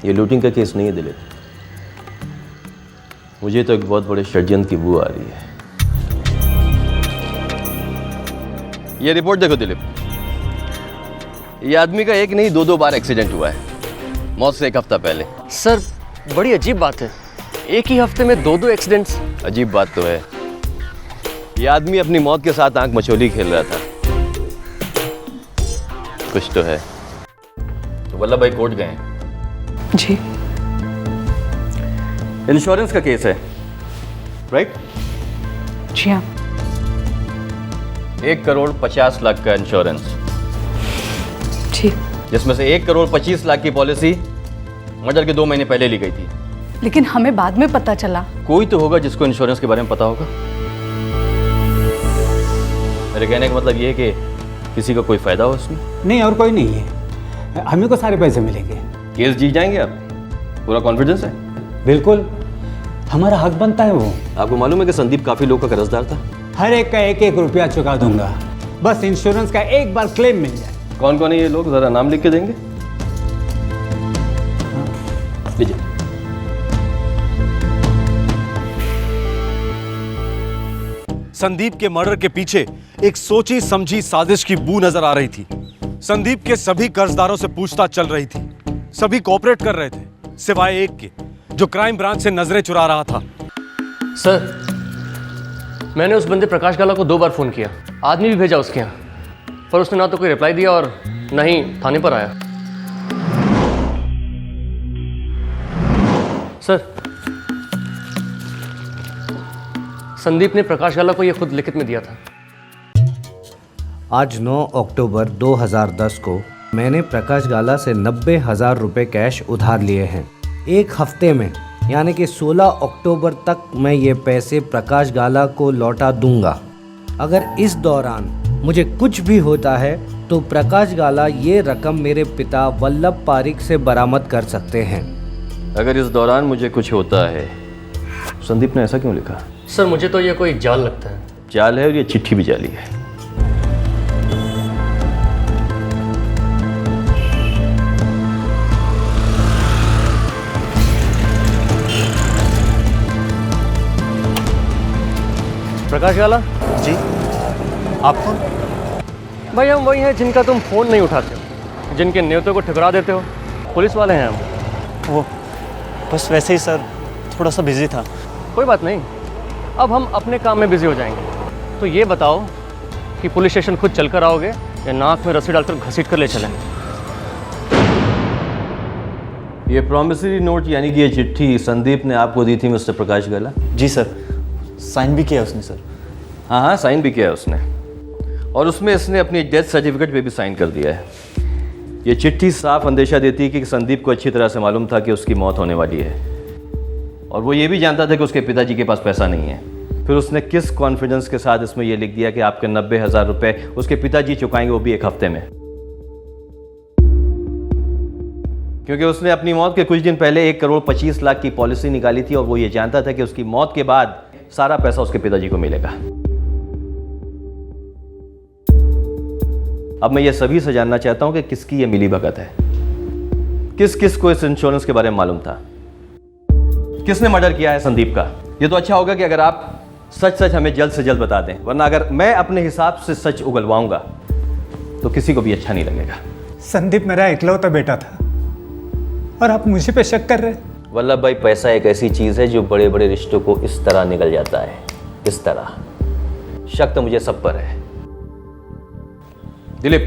ये लूटिंग का केस नहीं है दिलीप, मुझे तो एक बहुत बड़े षड्यंत्र की बू आ रही है। ये रिपोर्ट देखो दिलीप, ये आदमी का एक नहीं 2-2 बार एक्सीडेंट हुआ है, मौत से 1 हफ्ता पहले। सर, बड़ी अजीब बात है, एक ही हफ्ते में 2 एक्सीडेंट्स। अजीब बात तो है, ये आदमी अपनी मौत के साथ आंख मचोली खेल रहा था। कुछ तो है। तो वल्लभ भाई कोर्ट गए? जी। इंश्योरेंस का केस है, राइट? जी हाँ। 1 करोड़ 50 लाख का इंश्योरेंस, जी, जिसमें से 1 करोड़ 25 लाख की पॉलिसी मर्डर के 2 महीने पहले ली गई थी। लेकिन हमें बाद में पता चला। कोई तो होगा जिसको इंश्योरेंस के बारे में पता होगा। मेरे कहने का मतलब ये है कि किसी को कोई फायदा हो उसमें? नहीं, और कोई नहीं है, हमें को सारे पैसे मिलेंगे। केस जीत जाएंगे आप? पूरा कॉन्फिडेंस है? बिल्कुल, हमारा हक बनता है वो। आपको मालूम है कि संदीप काफी लोगों का कर्जदार था? हर एक का 1-1 रुपया चुका दूंगा, बस इंश्योरेंस का एक बार क्लेम मिल जाए। कौन कौन है ये लोग, जरा नाम लिख के देंगे? लीजिए। संदीप के मर्डर के पीछे एक सोची समझी साजिश की बू नजर आ रही थी। संदीप के सभी कर्जदारों से पूछताछ चल रही थी, सभी कोऑपरेट कर रहे थे, सिवाय एक के जो क्राइम ब्रांच से नजरें चुरा रहा था। सर, मैंने उस बंदे प्रकाश गाला को 2 बार फ़ोन किया, आदमी भी भेजा उसके यहाँ, पर उसने ना तो कोई रिप्लाई दिया और ना ही थाने पर आया। सर, संदीप ने प्रकाश गाला को यह खुद लिखित में दिया था। आज 9 अक्टूबर 2010 को मैंने प्रकाश गाला से 90,000 रुपये कैश उधार लिए हैं। 1 हफ्ते में यानी कि 16 अक्टूबर तक मैं ये पैसे प्रकाश गाला को लौटा दूंगा। अगर इस दौरान मुझे कुछ भी होता है तो प्रकाश गाला ये रकम मेरे पिता वल्लभ पारिक से बरामद कर सकते हैं। अगर इस दौरान मुझे कुछ होता है, संदीप ने ऐसा क्यों लिखा? सर, मुझे तो ये कोई जाल लगता है। जाल है और ये चिट्ठी भी जाली है। प्रकाश गाला जी आप कौन? भाई हम वही हैं जिनका तुम फ़ोन नहीं उठाते हो, जिनके न्योतों को ठुकरा देते हो। पुलिस वाले हैं हम। वो बस वैसे ही सर, थोड़ा सा बिजी था। कोई बात नहीं, अब हम अपने काम में बिजी हो जाएंगे। तो ये बताओ कि पुलिस स्टेशन खुद चल कर आओगे या नाक में रस्सी डालकर घसीट कर ले चलें? ये प्रॉमिसरी नोट यानी कि ये चिट्ठी संदीप ने आपको दी थी मिस्टर प्रकाश गाला? जी सर, साइन भी किया उसने सर। हाँ हाँ, साइन भी किया है उसने, और उसमें इसने अपनी डेथ सर्टिफिकेट पे भी साइन कर दिया है। ये चिट्ठी साफ अंदेशा देती है कि संदीप को अच्छी तरह से मालूम था कि उसकी मौत होने वाली है, और वो ये भी जानता था कि उसके पिताजी के पास पैसा नहीं है। फिर उसने किस कॉन्फिडेंस के साथ इसमें यह लिख दिया कि आपके 90,000 रुपये उसके पिताजी चुकाएंगे, वो भी 1 हफ्ते में। क्योंकि उसने अपनी मौत के कुछ दिन पहले 1,25,00,000 की पॉलिसी निकाली थी, और वो ये जानता था कि उसकी मौत के बाद सारा पैसा उसके पिताजी को मिलेगा। अब मैं ये सभी से जानना चाहता हूं कि किसकी ये मिली भगत है, किस किस को इस इंश्योरेंस के बारे में मालूम था, किसने मर्डर किया है संदीप का। ये तो अच्छा होगा कि अगर आप सच सच हमें जल्द से जल्द बता दें, वरना अगर मैं अपने हिसाब से सच उगलवाऊंगा तो किसी को भी अच्छा नहीं लगेगा। संदीप मेरा इकलौता बेटा था और आप मुझे पे शक कर रहे हैं? वल्लभ भाई, पैसा एक ऐसी चीज है जो बड़े बड़े रिश्तों को इस तरह निकल जाता है, इस तरह। शक तो मुझे सब पर है। दिलीप,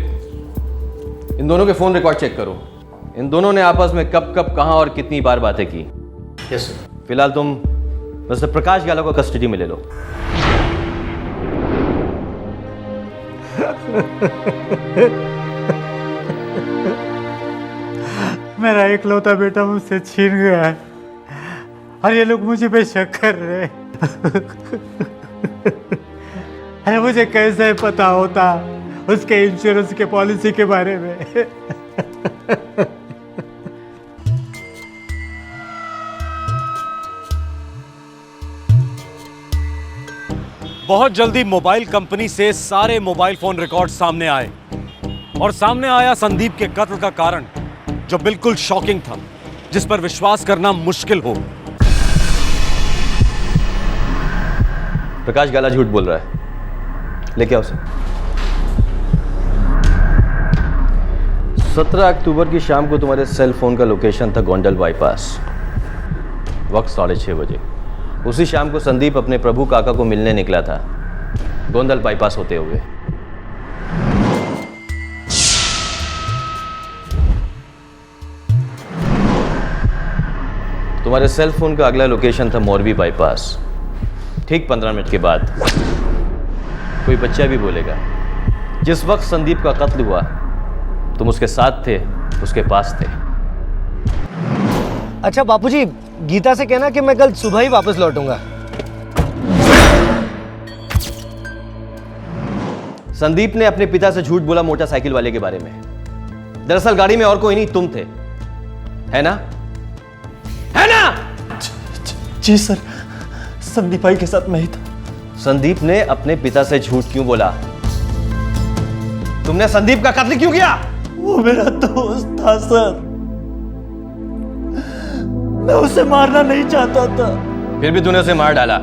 इन दोनों के फोन रिकॉर्ड चेक करो। इन दोनों ने आपस में कब कब कहां और कितनी बार बातें की। Yes sir. फिलहाल तुम मिस्टर प्रकाश गाला को कस्टडी में ले लो। मेरा इकलौता बेटा मुझसे छीन गया है और ये लोग मुझे पे शक कर रहे हैं। अरे मुझे कैसे पता होता उसके इंश्योरेंस के पॉलिसी के बारे में। बहुत जल्दी मोबाइल कंपनी से सारे मोबाइल फोन रिकॉर्ड सामने आए, और सामने आया संदीप के कत्ल का कारण, जो बिल्कुल शॉकिंग था, जिस पर विश्वास करना मुश्किल हो। प्रकाश गाला झूठ बोल रहा है, लेके आओ उसे। 17 अक्टूबर की शाम को तुम्हारे सेल फोन का लोकेशन था गोंडल बाईपास, वक्त 6:30 बजे। उसी शाम को संदीप अपने प्रभु काका को मिलने निकला था, गोंडल बाईपास होते हुए। तुम्हारे सेल फोन का अगला लोकेशन था मोरबी बाईपास। ठीक 15 मिनट के बाद कोई बच्चा भी बोलेगा, जिस वक्त संदीप का कत्ल हुआ तुम उसके साथ थे, उसके पास थे। अच्छा बापूजी, गीता से कहना कि मैं कल सुबह ही वापस लौटूंगा। संदीप ने अपने पिता से झूठ बोला मोटरसाइकिल वाले के बारे में। दरअसल गाड़ी में और कोई नहीं, तुम थे, है ना? है ना? जी सर, संदीप भाई के साथ मैं ही था। संदीप ने अपने पिता से झूठ क्यों बोला? तुमने संदीप का कत्ल क्यों किया? वो मेरा दोस्त था सर, मैं उसे मारना नहीं चाहता था। फिर भी तूने उसे मार डाला।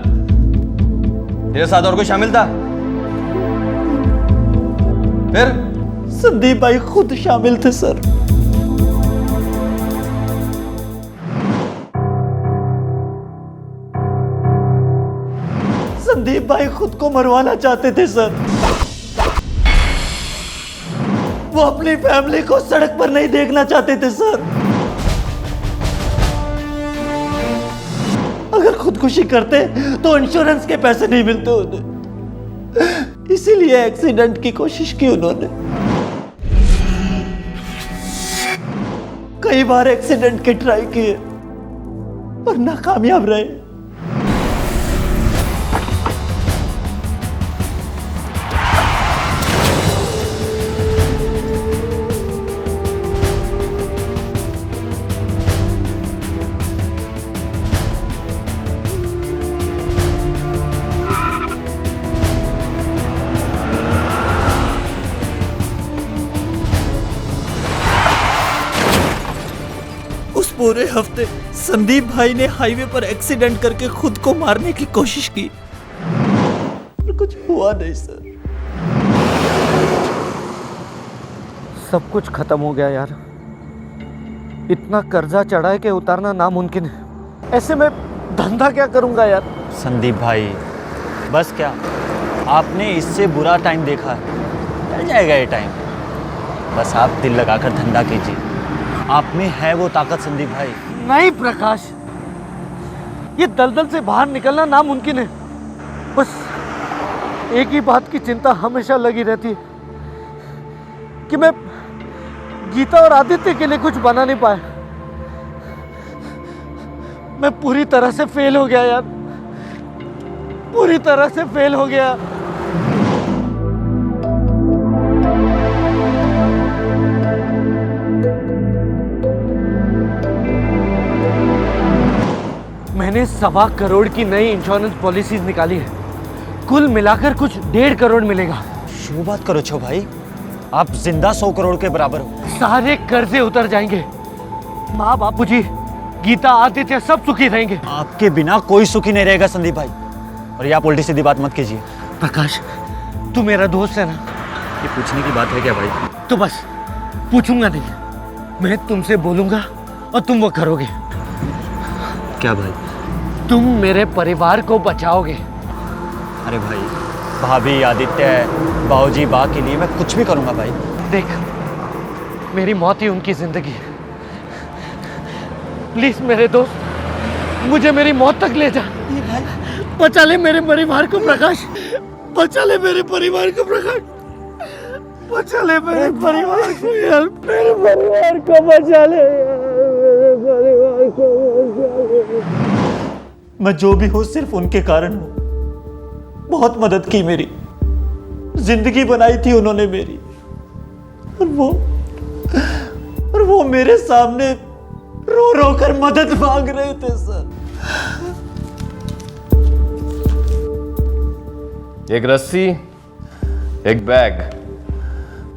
तेरे साथ और कोई शामिल था? फिर? संदीप भाई खुद शामिल थे सर। संदीप भाई खुद को मरवाना चाहते थे सर। वो अपनी फैमिली को सड़क पर नहीं देखना चाहते थे सर। अगर खुदकुशी करते तो इंश्योरेंस के पैसे नहीं मिलते उन्हें, इसीलिए एक्सीडेंट की कोशिश की उन्होंने। कई बार एक्सीडेंट के ट्राई किए पर नाकामयाब रहे। पूरे हफ्ते संदीप भाई ने हाईवे पर एक्सीडेंट करके खुद को मारने की कोशिश की। पर कुछ हुआ नहीं सर। सब कुछ खत्म हो गया यार। इतना कर्जा चढ़ा है कि उतारना नामुमकिन है। ऐसे में धंधा क्या करूंगा यार। संदीप भाई बस क्या, आपने इससे बुरा टाइम देखा है, चल जाएगा ये टाइम। बस आप दिल लगाकर धंधा कीजिए, आप में है वो ताकत संदीप भाई। नहीं प्रकाश, ये दलदल से बाहर निकलना नामुमकिन है। बस एक ही बात की चिंता हमेशा लगी रहती है कि मैं गीता और आदित्य के लिए कुछ बना नहीं पाया। मैं पूरी तरह से फेल हो गया यार, पूरी तरह से फेल हो गया। मैंने 1.25 करोड़ की नई इंश्योरेंस पॉलिसीज निकाली है, कुल मिलाकर कुछ 1.5 करोड़ मिलेगा। क्यों बात करो छो भाई, आप जिंदा 100 करोड़ के बराबर हो। सारे कर्जे उतर जाएंगे, माँ बापूजी, गीता, आदित्य सब सुखी रहेंगे। आपके बिना कोई सुखी नहीं रहेगा संदीप भाई। और ये आप उल्टी सीधी बात मत कीजिए। प्रकाश, तू मेरा दोस्त है ना? ये पूछने की बात है क्या भाई? तो बस पूछूंगा नहीं, मैं तुमसे बोलूंगा और तुम वो करोगे। क्या भाई? तुम मेरे परिवार को बचाओगे। अरे भाई, भाभी, आदित्य, बाबूजी, बा के लिए मैं कुछ भी करूंगा भाई। देख, मेरी मौत ही उनकी जिंदगी है। प्लीज मेरे दोस्त, मुझे मेरी मौत तक ले जा। बचा ले मेरे परिवार को प्रकाश, बचा ले मेरे परिवार को प्रकाश, बचा ले मेरे परिवार को यार, मेरे परिवार को बचा ले, मेरे परिवार को बचा ले। मैं जो भी हूँ सिर्फ उनके कारण हूँ। बहुत मदद की मेरी, जिंदगी बनाई थी उन्होंने मेरी, और वो मेरे सामने रो रो कर मदद मांग रहे थे सर। एक रस्सी, एक बैग,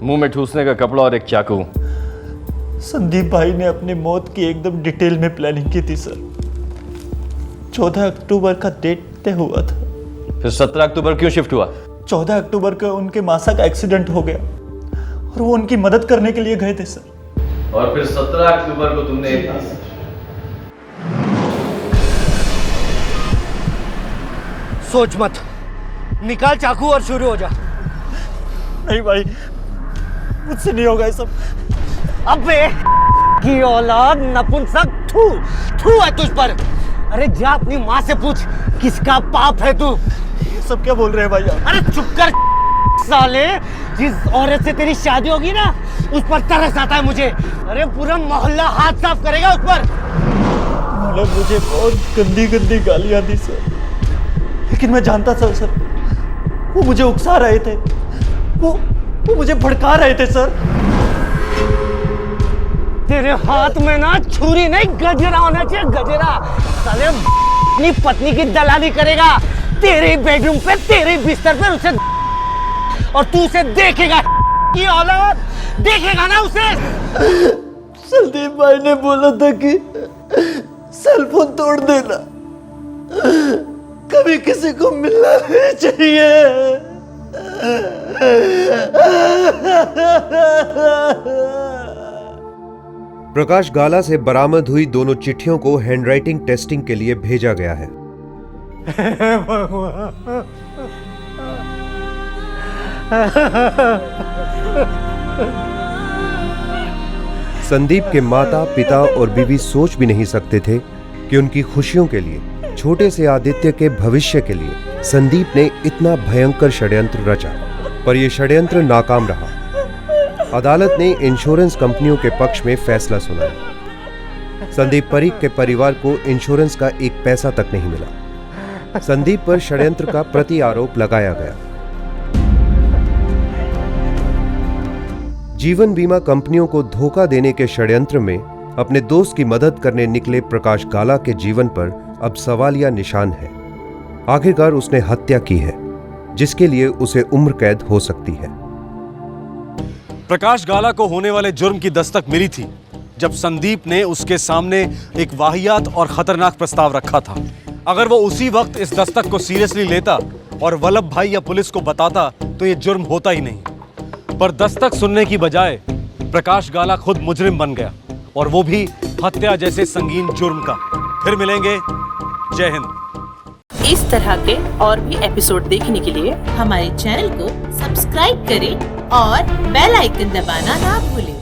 मुंह में ठूसने का कपड़ा और एक चाकू। संदीप भाई ने अपनी मौत की एकदम डिटेल में प्लानिंग की थी सर। 14 अक्टूबर का डेट तय हुआ था। फिर 17 अक्टूबर क्यों शिफ्ट हुआ? 14 अक्टूबर को उनके मासा का एक्सीडेंट हो गया और वो उनकी मदद करने के लिए गए थे सर। और फिर 17 अक्टूबर को तुमने सोच मत, निकाल चाकू और शुरू हो जा। नहीं भाई, मुझसे नहीं होगा ये सब। अबे की औलाद, नपुंसक, थू है तुझ पर। अरे जा अपनी माँ से पूछ, किसका पाप है तू? ये सब क्या बोल रहे हैं भाई आप? अरे चुप कर साले, जिस औरत से तेरी शादी होगी ना, उस पर तरस आता है मुझे। अरे पूरा मोहल्ला हाथ साफ करेगा उस पर। उन्होंने मुझे बहुत गंदी गंदी गालियां दी सर, लेकिन मैं जानता था सर, वो मुझे उकसा रहे थे, वो मुझे भड़का रहे थे सर। तेरे हाथ में ना छुरी नहीं, गजरा होना चाहिए, गजरा। साले अपनी पत्नी की दलाली करेगा तेरे बेडरूम पे, तेरे बिस्तर पे उसे, और तू उसे देखेगा की औलाद, देखेगा ना उसे। संदीप भाई ने बोला था कि सेलफोन तोड़ देना, कभी किसी को मिलना नहीं चाहिए। प्रकाश गाला से बरामद हुई दोनों चिट्ठियों को हैंडराइटिंग टेस्टिंग के लिए भेजा गया है। संदीप के माता, पिता और बीवी सोच भी नहीं सकते थे कि उनकी खुशियों के लिए, छोटे से आदित्य के भविष्य के लिए संदीप ने इतना भयंकर षड्यंत्र रचा, पर यह षड्यंत्र नाकाम रहा। अदालत ने इंश्योरेंस कंपनियों के पक्ष में फैसला सुनाया। संदीप परीख के परिवार को इंश्योरेंस का एक पैसा तक नहीं मिला। संदीप पर षड्यंत्र का प्रति आरोप लगाया गया। जीवन बीमा कंपनियों को धोखा देने के षड्यंत्र में अपने दोस्त की मदद करने निकले प्रकाश गाला के जीवन पर अब सवालिया निशान है। आखिरकार उसने हत्या की है, जिसके लिए उसे उम्र कैद हो सकती है। प्रकाश गाला को होने वाले जुर्म की दस्तक मिली थी जब संदीप ने उसके सामने एक वाहियात और खतरनाक प्रस्ताव रखा था। अगर वो उसी वक्त इस दस्तक को सीरियसली लेता और वल्लभ भाई या पुलिस को बताता तो ये जुर्म होता ही नहीं। पर दस्तक सुनने की बजाय प्रकाश गाला खुद मुजरिम बन गया, और वो भी हत्या जैसे संगीन जुर्म का। फिर मिलेंगे। जय हिंद। इस तरह के और भी एपिसोड देखने के लिए हमारे चैनल को सब्सक्राइब करें और बेल आइकन दबाना ना भूलें।